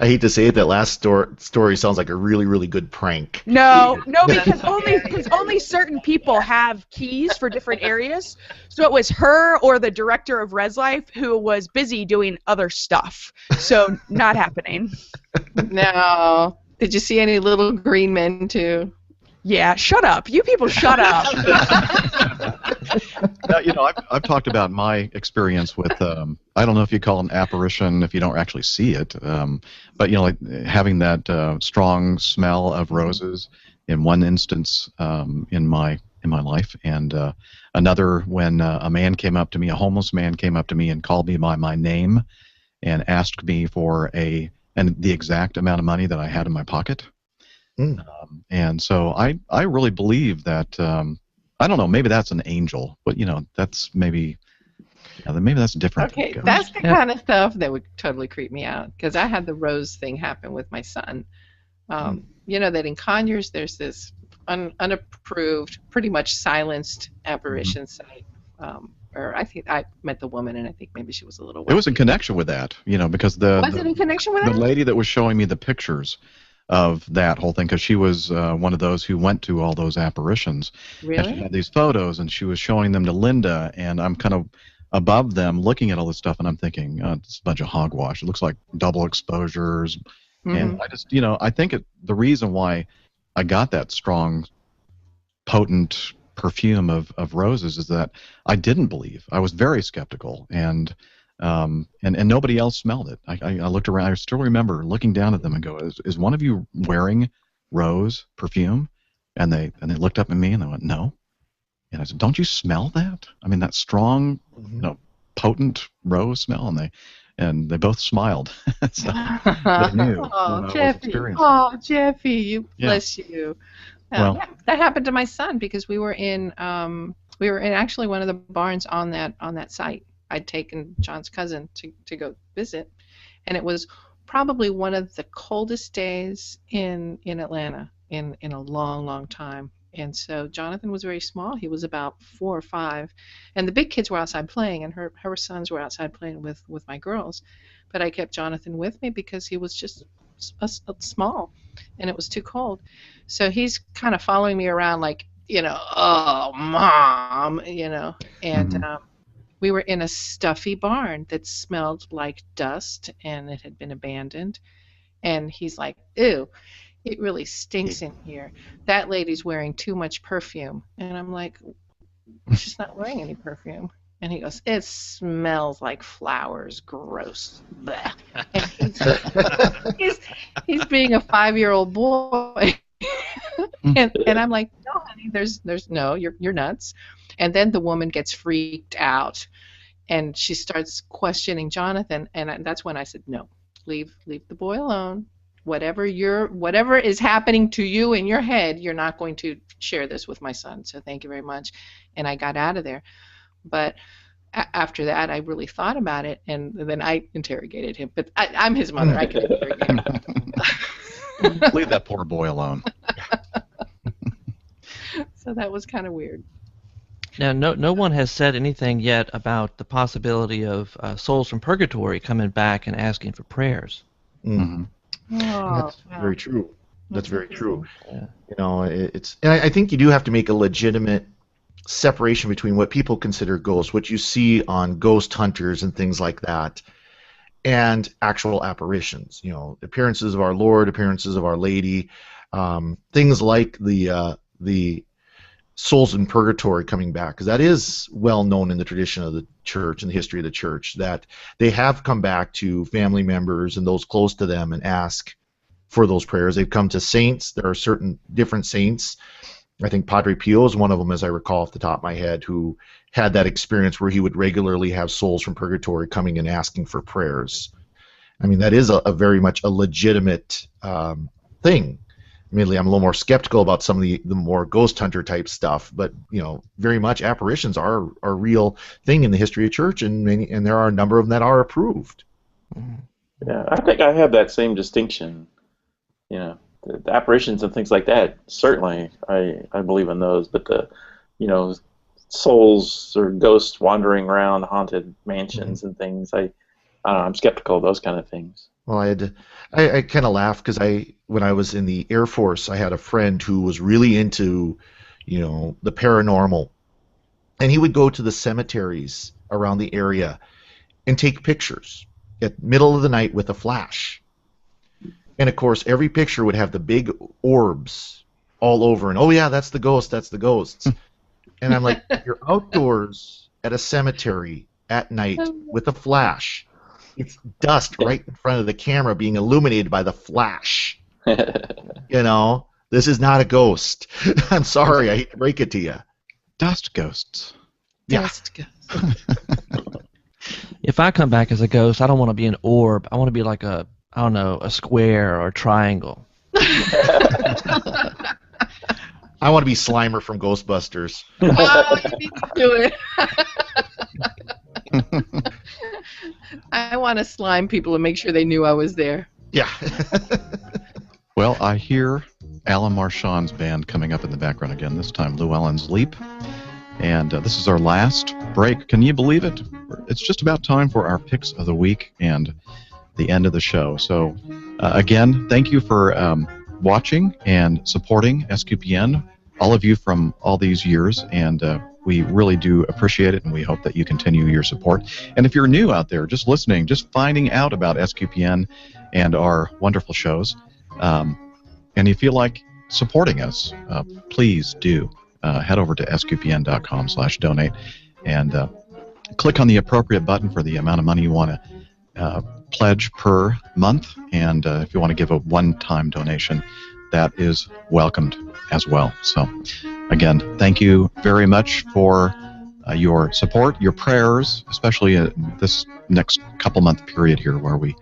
I hate to say it, that last story sounds like a really, really good prank. No, because only certain people have keys for different areas. So it was her or the director of Res Life who was busy doing other stuff. So not happening. No. Did you see any little green men too? Yeah, shut up. You people shut up. I've talked about my experience with, I don't know if you call it an apparition if you don't actually see it, but, having that strong smell of roses in one instance in my life, and another when a man came up to me, a homeless man came up to me and called me by my name and asked me for the exact amount of money that I had in my pocket. And so I really believe that, I don't know, maybe that's an angel, but that's maybe that's different. Okay, that's the kind of stuff that would totally creep me out, because I had the rose thing happen with my son. That in Conyers there's this unapproved, pretty much silenced apparition site. Or I think I met the woman, and I think maybe she was a little. It was in connection with that, because was it in connection with that? The lady that was showing me the pictures of that whole thing, because she was one of those who went to all those apparitions. Really? And she had these photos, and she was showing them to Linda, and I'm kind of above them looking at all this stuff, and I'm thinking, it's a bunch of hogwash. It looks like double exposures. And I just, I think the reason why I got that strong, potent perfume of roses is that I didn't believe. I was very skeptical, and nobody else smelled it. I looked around. I still remember looking down at them and go, "Is one of you wearing rose perfume?" And they looked up at me and they went, "No." And I said, "Don't you smell that? I mean, that strong, potent rose smell." And they both smiled. So they knew what I was Jeffy. experiencing. Oh, Jeffy, you Yeah. bless you. Well- yeah, that happened to my son because we were in actually one of the barns on that site. I'd taken John's cousin to go visit, and it was probably one of the coldest days in Atlanta in a long time. And so Jonathan was very small. He was about 4 or 5, and the big kids were outside playing, and her sons were outside playing with my girls. But I kept Jonathan with me because he was just small, and it was too cold. So he's kind of following me around like, oh, Mom, and we were in a stuffy barn that smelled like dust, and it had been abandoned. And he's like, ew, it really stinks in here. That lady's wearing too much perfume. And I'm like, she's not wearing any perfume. And he goes, it smells like flowers. Gross. Blech. And he's being a 5-year-old boy. and I'm like, no, honey, there's no, you're nuts. And then the woman gets freaked out, and she starts questioning Jonathan, and that's when I said, no, leave the boy alone. Whatever is happening to you in your head, you're not going to share this with my son. So thank you very much. And I got out of there. But after that, I really thought about it, and then I interrogated him. But I'm his mother. I can interrogate him. Leave that poor boy alone. So that was kind of weird. Now, no one has said anything yet about the possibility of souls from purgatory coming back and asking for prayers. Mm-hmm. That's very true. That's very true. Yeah. And I think you do have to make a legitimate separation between what people consider ghosts, what you see on ghost hunters and things like that, and actual apparitions. Appearances of our Lord, appearances of Our Lady, things like the souls in purgatory coming back, because that is well known in the tradition of the church and the history of the church, that they have come back to family members and those close to them and ask for those prayers. They've come to saints. There are certain different saints. I think Padre Pio is one of them, as I recall off the top of my head, who had that experience where he would regularly have souls from purgatory coming and asking for prayers. I mean, that is a very much a legitimate thing. Admittedly, I'm a little more skeptical about some of the more ghost hunter type stuff, but very much apparitions are a real thing in the history of church, and there are a number of them that are approved. Yeah, I think I have that same distinction. The apparitions and things like that, certainly I believe in those, but the souls or ghosts wandering around haunted mansions and things, I'm skeptical of those kind of things. Well, I kind of laugh because when I was in the Air Force, I had a friend who was really into, the paranormal, and he would go to the cemeteries around the area and take pictures at middle of the night with a flash. And of course, every picture would have the big orbs all over, and oh yeah, that's the ghost, that's the ghosts. And I'm like, you're outdoors at a cemetery at night with a flash. It's dust right in front of the camera being illuminated by the flash. This is not a ghost. I'm sorry, I hate to break it to you. Dust ghosts. Yeah. Dust ghosts. If I come back as a ghost, I don't want to be an orb. I want to be like a square or a triangle. I want to be Slimer from Ghostbusters. Oh, you need to do it. I want to slime people and make sure they knew I was there. Yeah. Well, I hear Alan Marchand's band coming up in the background again, this time Llewellyn's Leap. And this is our last break. Can you believe it? It's just about time for our picks of the week and the end of the show. So, again, thank you for watching and supporting SQPN, all of you from all these years, and we really do appreciate it, and we hope that you continue your support. And if you're new out there, just listening, just finding out about SQPN and our wonderful shows, and you feel like supporting us, please do head over to sqpn.com/donate and click on the appropriate button for the amount of money you want to pledge per month. And if you want to give a one-time donation, that is welcomed as well. So, again, thank you very much for your support, your prayers, especially this next couple month period here where we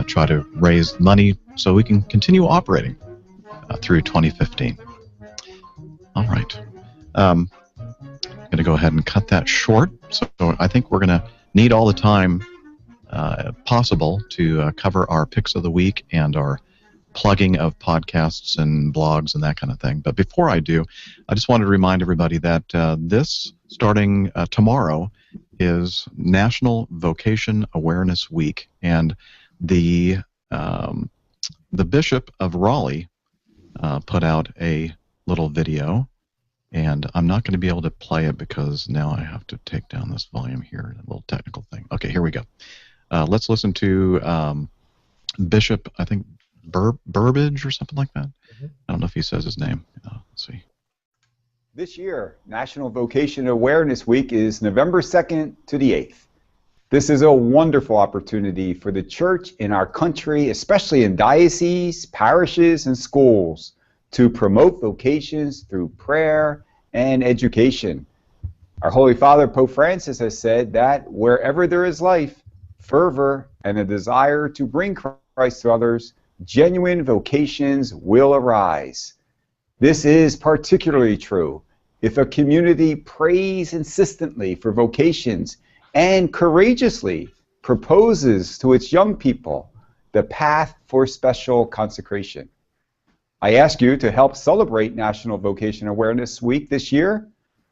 try to raise money so we can continue operating through 2015. All right. I'm going to go ahead and cut that short. So I think we're going to need all the time possible to cover our picks of the week and our plugging of podcasts and blogs and that kind of thing. But before I do, I just wanted to remind everybody that this, starting tomorrow, is National Vocation Awareness Week, and the Bishop of Raleigh put out a little video, and I'm not going to be able to play it because now I have to take down this volume here, a little technical thing. Okay, here we go. Let's listen to Bishop, I think, Burbage or something like that. I don't know if he says his name. Let's see. This year, National Vocation Awareness Week is November 2nd to the 8th. This is a wonderful opportunity for the church in our country, especially in dioceses, parishes, and schools, to promote vocations through prayer and education. Our Holy Father, Pope Francis, has said that wherever there is life, fervor, and a desire to bring Christ to others, genuine vocations will arise. This is particularly true if a community prays insistently for vocations and courageously proposes to its young people the path for special consecration. I ask you to help celebrate National Vocation Awareness Week this year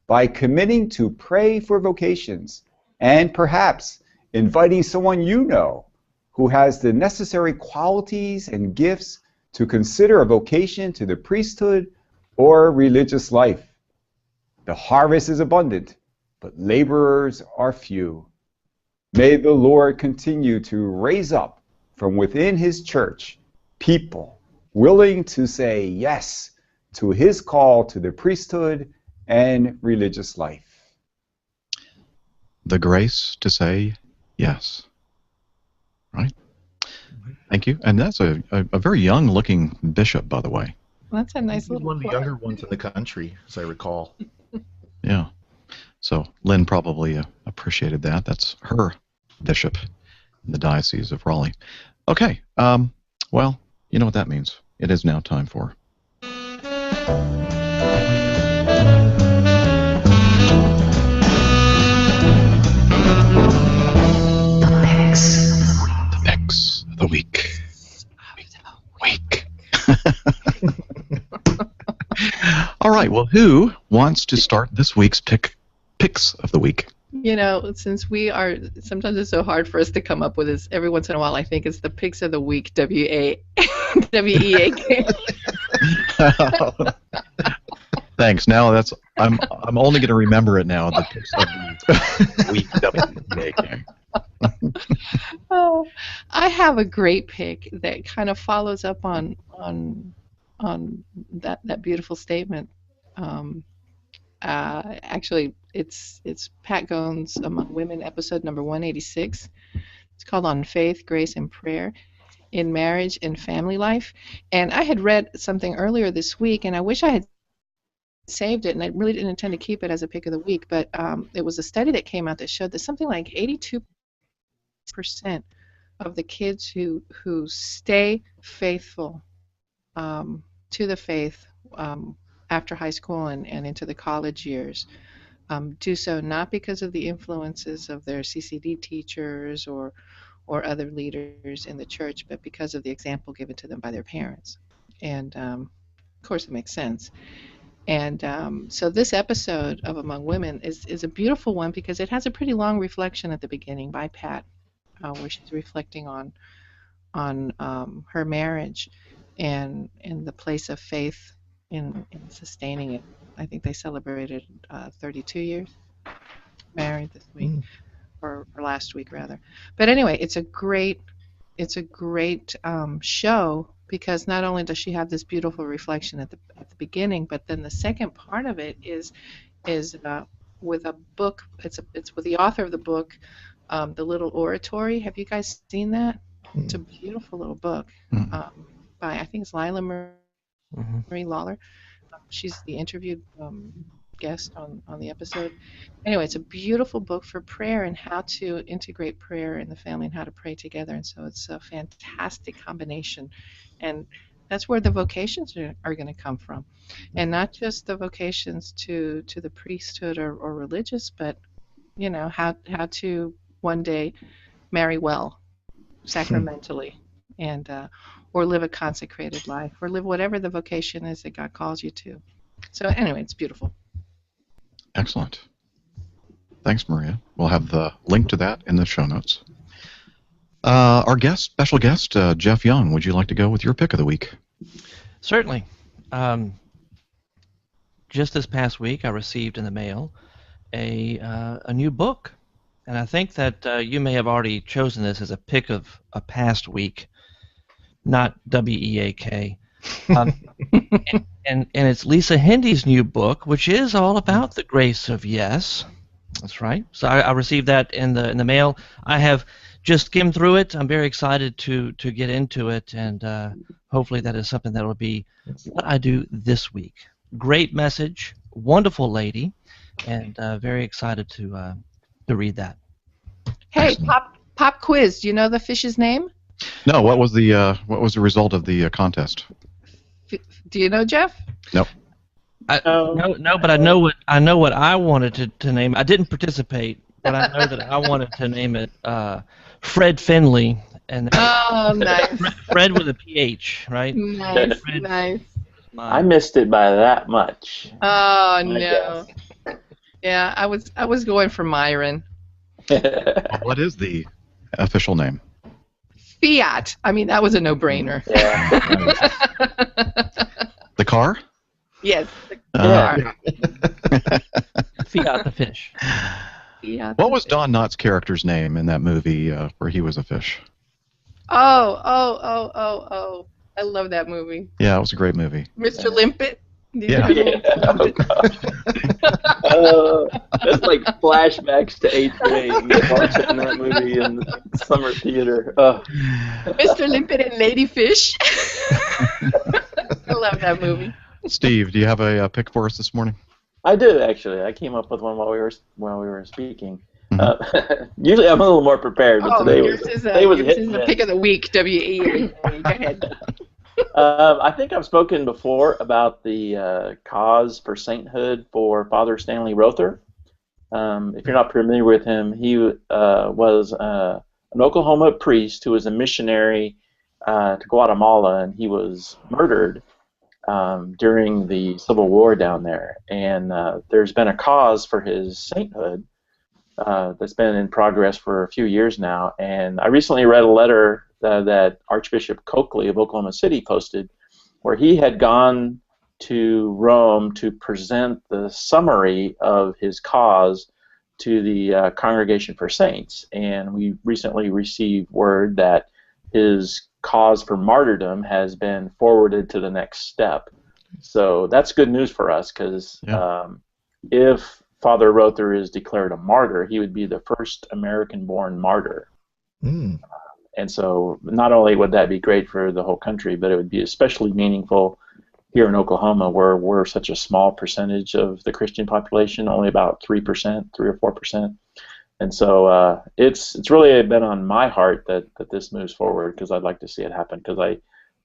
by committing to pray for vocations and perhaps inviting someone you know who has the necessary qualities and gifts to consider a vocation to the priesthood or religious life. The harvest is abundant, but laborers are few. May the Lord continue to raise up from within His church people willing to say yes to His call to the priesthood and religious life. The grace to say yes. Right? Thank you. And that's a very young-looking bishop, by the way. Well, that's a nice He's little one of the plug. younger ones in the country, as I recall. Yeah. So Lynn probably appreciated that. That's her bishop in the Diocese of Raleigh. Okay. Well, you know what that means. It is now time for... The picks of the week. All right. Well, who wants to start this week's picks of the week? You know, since we are, sometimes it's so hard for us to come up with this. Every once in a while, I think it's the picks of the week, W-E-A-K. Thanks. Now I'm only going to remember it now. The picks of the week, W-E-A-K. Oh, I have a great pick that kind of follows up on that beautiful statement. Actually, it's Pat Gone's Among Women, episode number 186. It's called On Faith, Grace, and Prayer in Marriage and Family Life. And I had read something earlier this week, and I wish I had saved it, and I really didn't intend to keep it as a pick of the week, but it was a study that came out that showed that something like 82% of the kids who stay faithful to the faith after high school and into the college years do so not because of the influences of their CCD teachers or other leaders in the church, but because of the example given to them by their parents. And of course it makes sense. And so this episode of Among Women is a beautiful one because it has a pretty long reflection at the beginning by Pat, where she's reflecting on her marriage and the place of faith in sustaining it. I think they celebrated 32 years married this week, or last week rather. But anyway, it's a great show because not only does she have this beautiful reflection at the beginning, but then the second part of it is with a book. It's with the author of the book, The Little Oratory. Have you guys seen that? It's a beautiful little book by, I think it's Lila Marie Lawler. she's the interviewed guest on the episode. Anyway, it's a beautiful book for prayer and how to integrate prayer in the family and how to pray together. And so it's a fantastic combination. And that's where the vocations are going to come from. And not just the vocations to the priesthood or religious, but, you know, how to one day marry well, sacramentally, and or live a consecrated life, or live whatever the vocation is that God calls you to. So anyway, it's beautiful. Excellent. Thanks, Maria. We'll have the link to that in the show notes. Our special guest, Jeff Young, would you like to go with your pick of the week? Certainly. Just this past week, I received in the mail a new book, and I think that you may have already chosen this as a pick of a past week, not WEAK. And it's Lisa Hindy's new book, which is all about the grace of yes. That's right. So I received that in the mail. I have just skimmed through it. I'm very excited to get into it, and hopefully that is something that will be what I do this week. Great message, wonderful lady, and very excited to read that. Hey, pop quiz. Do you know the fish's name? No. What was the result of the contest? Do you know, Jeff? No. No, but I know what I wanted to name. I didn't participate, but I know that I wanted to name it Fred Finley, and nice. Fred with a PH, right? Nice, Fred, nice. I missed it by that much. Oh no. Yeah, I was going for Myron. What is the official name? Fiat. I mean, that was a no-brainer. Yeah. The car? Yes. Yeah. Fiat the fish. Fiat What was Don Knotts' character's name in that movie where he was a fish? Oh. I love that movie. Yeah, it was a great movie. Mr. Limpet. Yeah. Oh, God. That's like flashbacks to 8th grade. Watching that movie in the summer theater. Mr. Limpet and Lady Fish. I love that movie. Steve, do you have a pick for us this morning? I do, actually. I came up with one while we were speaking. Mm-hmm. Usually I'm a little more prepared, but today was a pick of the week. WE. Go ahead. I think I've spoken before about the cause for sainthood for Father Stanley Rother. If you're not familiar with him, he was an Oklahoma priest who was a missionary to Guatemala, and he was murdered during the Civil War down there. And there's been a cause for his sainthood that's been in progress for a few years now. And I recently read a letter that Archbishop Coakley of Oklahoma City posted, where he had gone to Rome to present the summary of his cause to the Congregation for Saints. And we recently received word that his cause for martyrdom has been forwarded to the next step. So that's good news for us, because if Father Rother is declared a martyr, he would be the first American-born martyr. Mm. And so not only would that be great for the whole country, but it would be especially meaningful here in Oklahoma, where we're such a small percentage of the Christian population, only about 3%, 3 or 4%. And so it's really been on my heart that this moves forward, because I'd like to see it happen. Because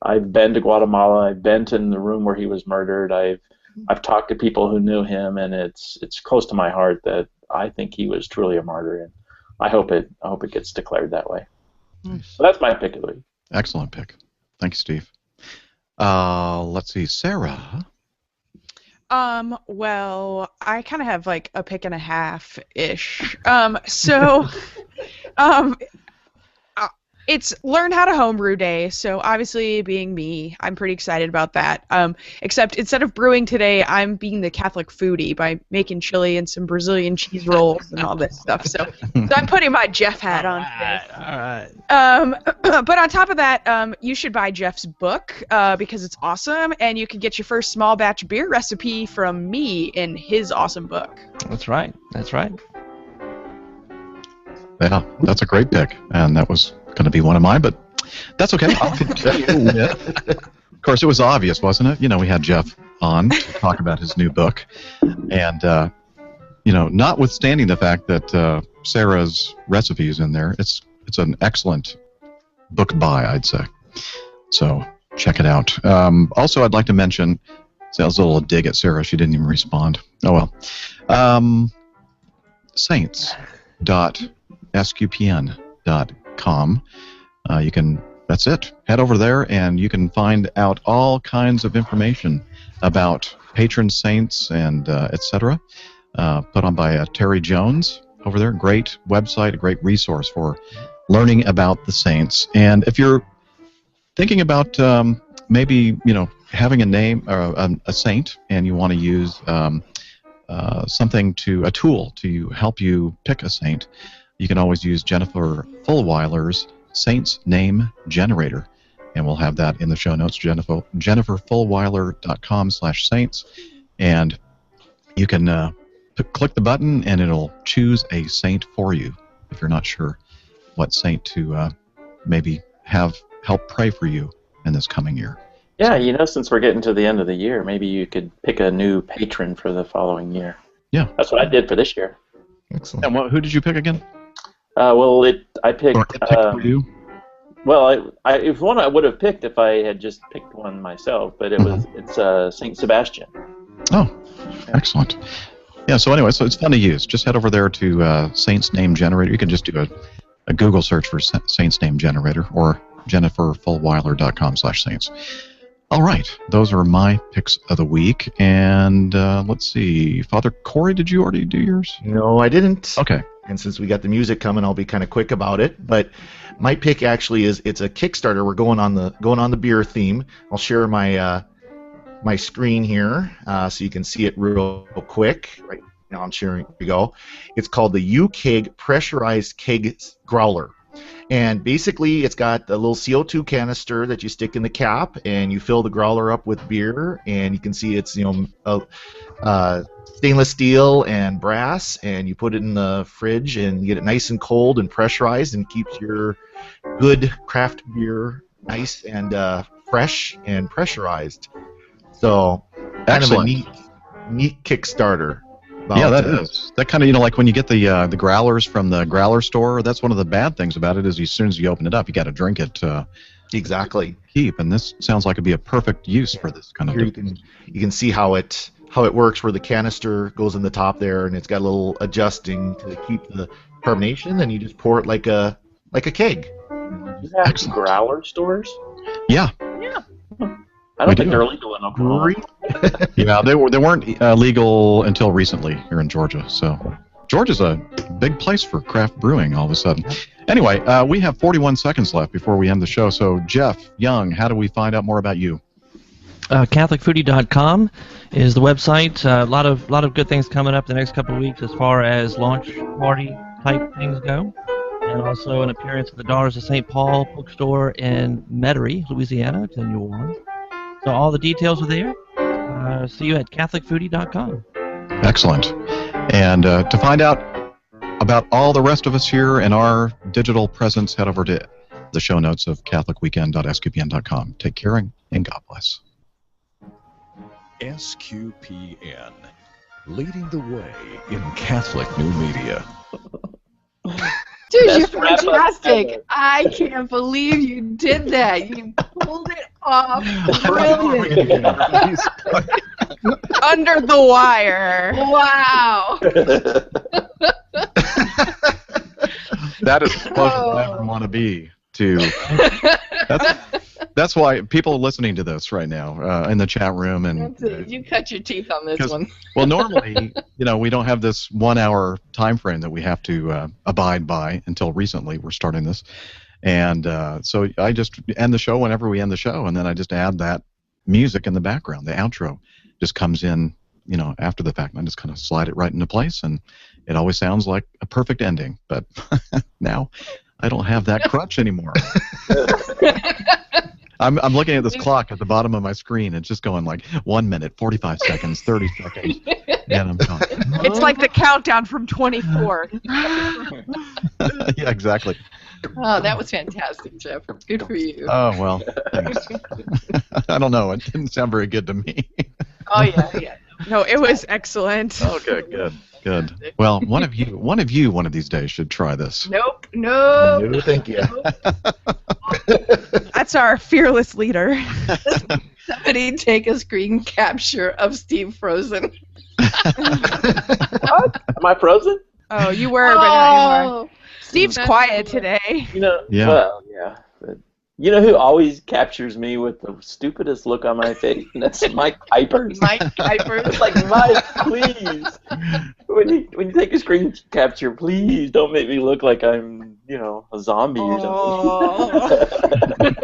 I've been to Guatemala, I've been to the room where he was murdered, I've talked to people who knew him, and it's close to my heart that I think he was truly a martyr, and I hope it gets declared that way. So that's my pick of the week. Excellent pick. Thanks, Steve. Let's see, Sarah. Well, I kind of have like a pick and a half-ish. It's Learn How to Homebrew Day, so obviously, being me, I'm pretty excited about that. Except instead of brewing today, I'm being the Catholic foodie by making chili and some Brazilian cheese rolls and all this stuff. So I'm putting my Jeff hat on today. All right. But on top of that, you should buy Jeff's book because it's awesome, and you can get your first small batch beer recipe from me in his awesome book. That's right. That's right. Yeah, that's a great pick, and that was going to be one of mine, but that's okay. I'll continue. Of course, it was obvious, wasn't it? You know, we had Jeff on to talk about his new book. And, notwithstanding the fact that Sarah's recipe is in there, it's an excellent book buy, I'd say. So check it out. Also, I'd like to mention, that was a little dig at Sarah. She didn't even respond. Oh, well. Saints.sqpn.com. That's it. Head over there and you can find out all kinds of information about patron saints and etc. Put on by Terry Jones over there. Great website, a great resource for learning about the saints. And if you're thinking about maybe having a name or a saint, and you want to use a tool to help you pick a saint, you can always use Jennifer Fulwiler's Saints Name Generator, and we'll have that in the show notes. JenniferFulwiler.com/saints, and you can click the button, and it'll choose a saint for you if you're not sure what saint to maybe have help pray for you in this coming year. Yeah, since we're getting to the end of the year, maybe you could pick a new patron for the following year. Yeah. That's what I did for this year. Excellent. And who did you pick again? I picked... Or picked for you? Well, it was one I would have picked if I had just picked one myself, but it's Saint Sebastian. Oh, excellent. Yeah, so anyway, so it's fun to use. Just head over there to Saints Name Generator. You can just do a Google search for Saints Name Generator or JenniferFulwiler.com/saints. All right, those are my picks of the week. And let's see, Father Corey, did you already do yours? No, I didn't. Okay. And since we got the music coming, I'll be kind of quick about it. But my pick actually it's a Kickstarter. We're going on the beer theme. I'll share my my screen here so you can see it real quick. Right now I'm sharing. Here we go. It's called the U-Keg Pressurized Keg Growler. And basically, it's got a little CO2 canister that you stick in the cap, and you fill the growler up with beer. And you can see it's stainless steel and brass, and you put it in the fridge, and you get it nice and cold and pressurized, and keeps your good craft beer nice and fresh and pressurized. So, kind of a neat Kickstarter. Yeah, that is. That kind of, like when you get the growlers from the growler store, that's one of the bad things about it is as soon as you open it up, you got to drink it. Exactly. Keep, and this sounds like it'd be a perfect use for this kind of thing. You can see how it works, where the canister goes in the top there, and it's got a little adjusting to keep the carbonation, and you just pour it like a keg. You have growler stores? Yeah. I don't think they're legal in Oklahoma. Yeah, they weren't legal until recently here in Georgia. So Georgia's a big place for craft brewing all of a sudden. Anyway, we have 41 seconds left before we end the show. So Jeff Young, how do we find out more about you? CatholicFoodie.com is the website. A lot of good things coming up the next couple of weeks as far as launch party type things go. And also an appearance at the Daughters of St. Paul bookstore in Metairie, Louisiana. It's in New Orleans. So all the details are there. See you at CatholicFoodie.com. Excellent. And to find out about all the rest of us here and our digital presence, head over to the show notes of CatholicWeekend.sqpn.com. Take care and God bless. SQPN, leading the way in Catholic new media. Dude, Best you're wrap-up fantastic. ever. I can't believe you did that. You pulled it off. Brilliant. Under the wire. Wow. That is the closest I ever want to be to. That's why people are listening to this right now in the chat room. And You cut your teeth on this one. Well, normally, we don't have this 1 hour time frame that we have to abide by until recently. We're starting this. And so I just end the show whenever we end the show, and then I just add that music in the background. The outro just comes in, after the fact, and I just kind of slide it right into place, and it always sounds like a perfect ending. But now I don't have that crutch anymore. I'm looking at this clock at the bottom of my screen. It's just going like 1 minute, 45 seconds, 30 seconds, and I'm going. It's like the countdown from 24. Yeah, exactly. Oh, that was fantastic, Jeff. Good for you. Oh, well, thanks. I don't know. It didn't sound very good to me. Oh yeah, yeah. No, it was excellent. Okay, good. Well, one of you one of these days should try this. Nope, no. No, thank you. That's our fearless leader. Somebody take a screen capture of Steve frozen. What? Am I frozen? Oh, you were, but not anymore. Oh, Steve's that's quiet cool. today. You know, Yeah. well, yeah. But you know who always captures me with the stupidest look on my face? And that's Mike Pipers. Mike Kuiper. It's like, Mike, please. When you take a screen capture, please don't make me look like I'm, a zombie or something.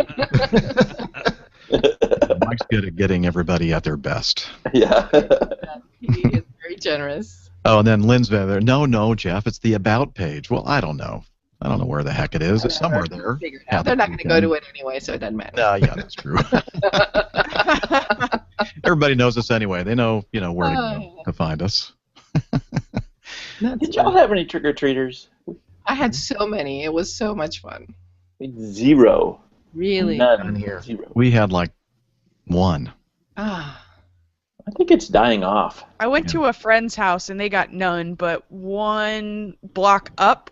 Mike's good at getting everybody at their best. Yeah. He is very generous. Oh, and then Lynn's there. No, Jeff, it's the About page. Well, I don't know. I don't know where the heck it is. It's somewhere there. Figure it out. They're not going to go to it anyway, so it doesn't matter. Yeah, that's true. Everybody knows us anyway. They know, where to go to find us. Did y'all have any trick-or-treaters? I had so many. It was so much fun. Zero. Really? None here. Zero. We had like one. Ah. I think it's dying off. I went to a friend's house and they got none, but one block up,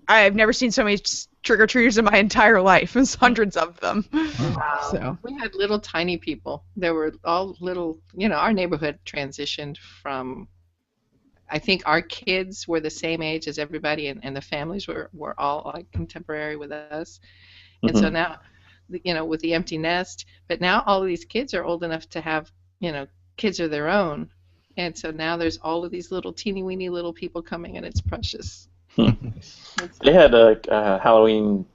I've never seen so many trick-or-treaters in my entire life. There's hundreds of them. Wow. So We had little tiny people. They were all little, our neighborhood transitioned from, I think our kids were the same age as everybody, and the families were all like contemporary with us. And so now, with the empty nest, but now all of these kids are old enough to have, kids of their own. And so now there's all of these little teeny weeny little people coming, and it's precious. They had a Halloween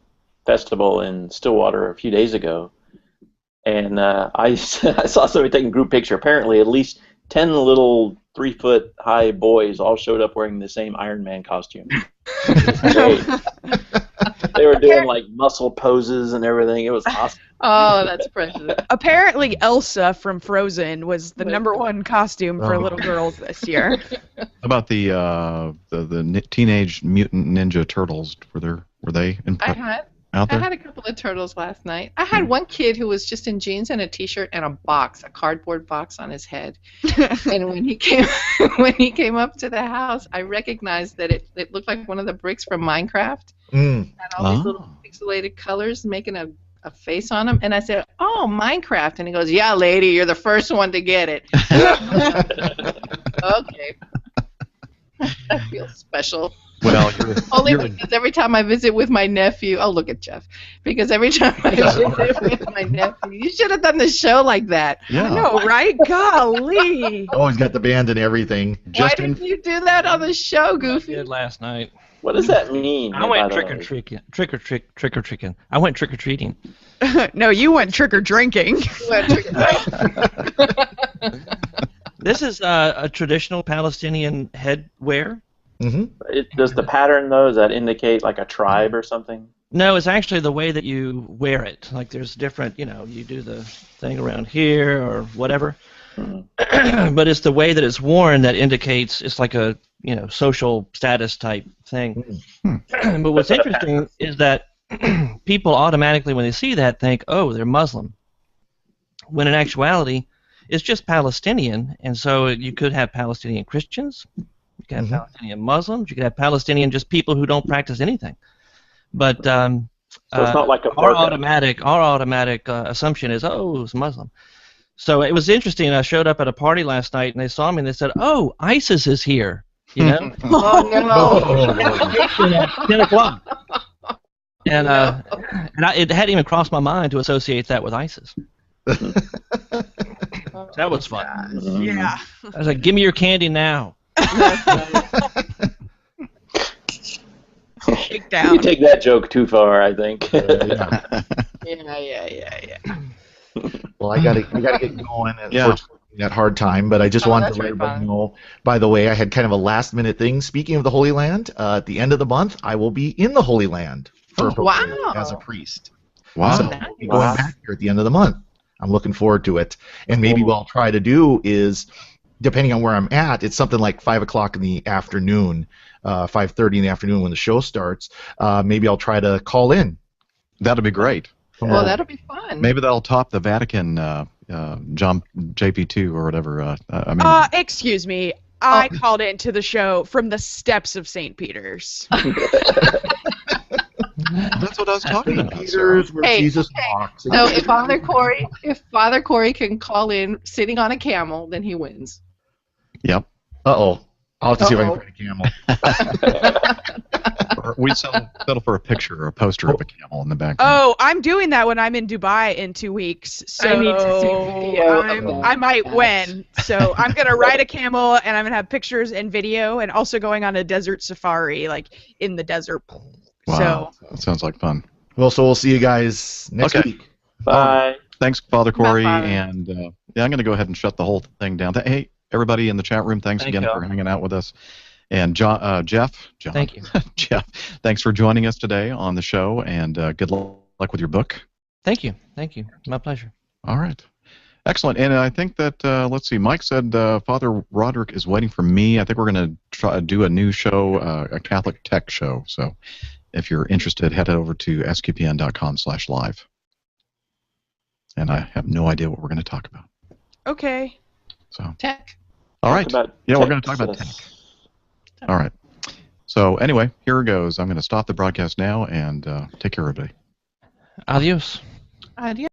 festival in Stillwater a few days ago, and I saw somebody taking a group picture. Apparently, at least 10 little 3-foot-high boys all showed up wearing the same Iron Man costume. They were doing like muscle poses and everything. It was awesome. Oh, that's precious. apparently Elsa from Frozen was the #1 costume for Oh. little girls this year. How about the Teenage Mutant Ninja Turtles? Were they I had out there? I had a couple of turtles last night. I had one kid who was just in jeans and a t-shirt and a cardboard box on his head. And when he came up to the house, I recognized that it looked like one of the bricks from Minecraft. Mm. Had all these little pixelated colors making a face on him, and I said, "Oh, Minecraft," and he goes, "Yeah, lady, you're the first one to get it." Okay. I feel special. Well, Only because every time I visit with my nephew, oh, look at Jeff. Because every time I visit with my nephew, you should have done the show like that. yeah. I know, right? Golly. Oh, he's got the band and everything. Why didn't you do that on the show, I Goofy? did last night. What does that mean? I went by the way? trick or treating. I went trick or treating. No, you went trick or drinking. This is a traditional Palestinian headwear. Mm-hmm. Does the pattern, though, does that indicate like a tribe or something? No, it's actually the way that you wear it. Like there's different, you do the thing around here or whatever. But it's the way that it's worn that indicates it's like a, social status type thing. But what's interesting is that people automatically, when they see that, think, oh, they're Muslim. When in actuality, it's just Palestinian, and so you could have Palestinian Christians, you could have Palestinian Muslims, you could have Palestinian just people who don't practice anything. But So it's not like a our burqa. automatic assumption is, oh, it's Muslim. So it was interesting. I showed up at a party last night, and they saw me, and they said, "Oh, ISIS is here." Oh, no. At 10 o'clock. And it hadn't even crossed my mind to associate that with ISIS. That was fun. Yeah. I was like, "Give me your candy now." Shake You down. take that joke too far, I think. Yeah. Yeah. Well, I gotta get going. Yeah. Unfortunately, that hard time, but I just wanted that's to let right, everybody fine. know. By the way, I had kind of a last-minute thing. Speaking of the Holy Land, at the end of the month, I will be in the Holy Land for a procession wow. as a priest. Wow. So I'll be going back here at the end of the month. I'm looking forward to it. And maybe what I'll try to do is, depending on where I'm at, it's something like 5 o'clock in the afternoon, 5:30 in the afternoon when the show starts. Maybe I'll try to call in. That'd be great. Well, that'll be fun. Maybe that'll top the Vatican John JP2 or whatever. I mean, Excuse me. I called into the show from the steps of St. Peter's. that's what I was talking about. Peter's where Jesus walks. So if Father Corey can call in sitting on a camel, then he wins. Yep. Uh-oh. I'll have to see if I can find a camel. Or we settle for a picture or a poster of a camel in the background. Oh, I'm doing that when I'm in Dubai in 2 weeks. So I need to see a video. I might win. So I'm going to ride a camel, and I'm going to have pictures and video, and also going on a desert safari, like in the desert. Wow. So, That sounds like fun. Well, so we'll see you guys next week. Bye. Thanks, Father Corey. Bye. And I'm going to go ahead and shut the whole thing down. Hey, everybody in the chat room, thanks again for hanging out with us. And Jeff, Thank you. Jeff, thanks for joining us today on the show, and good luck with your book. Thank you. My pleasure. All right. Excellent. And I think that, let's see, Mike said Father Roderick is waiting for me. I think we're going to try to do a new show, a Catholic tech show. So if you're interested, head over to sqpn.com/live. And I have no idea what we're going to talk about. okay. So Tech. all right. Yeah, we're going to talk about Texas. tech. All right. So anyway, here it goes. I'm going to stop the broadcast now and take care, everybody. Adios. Adios.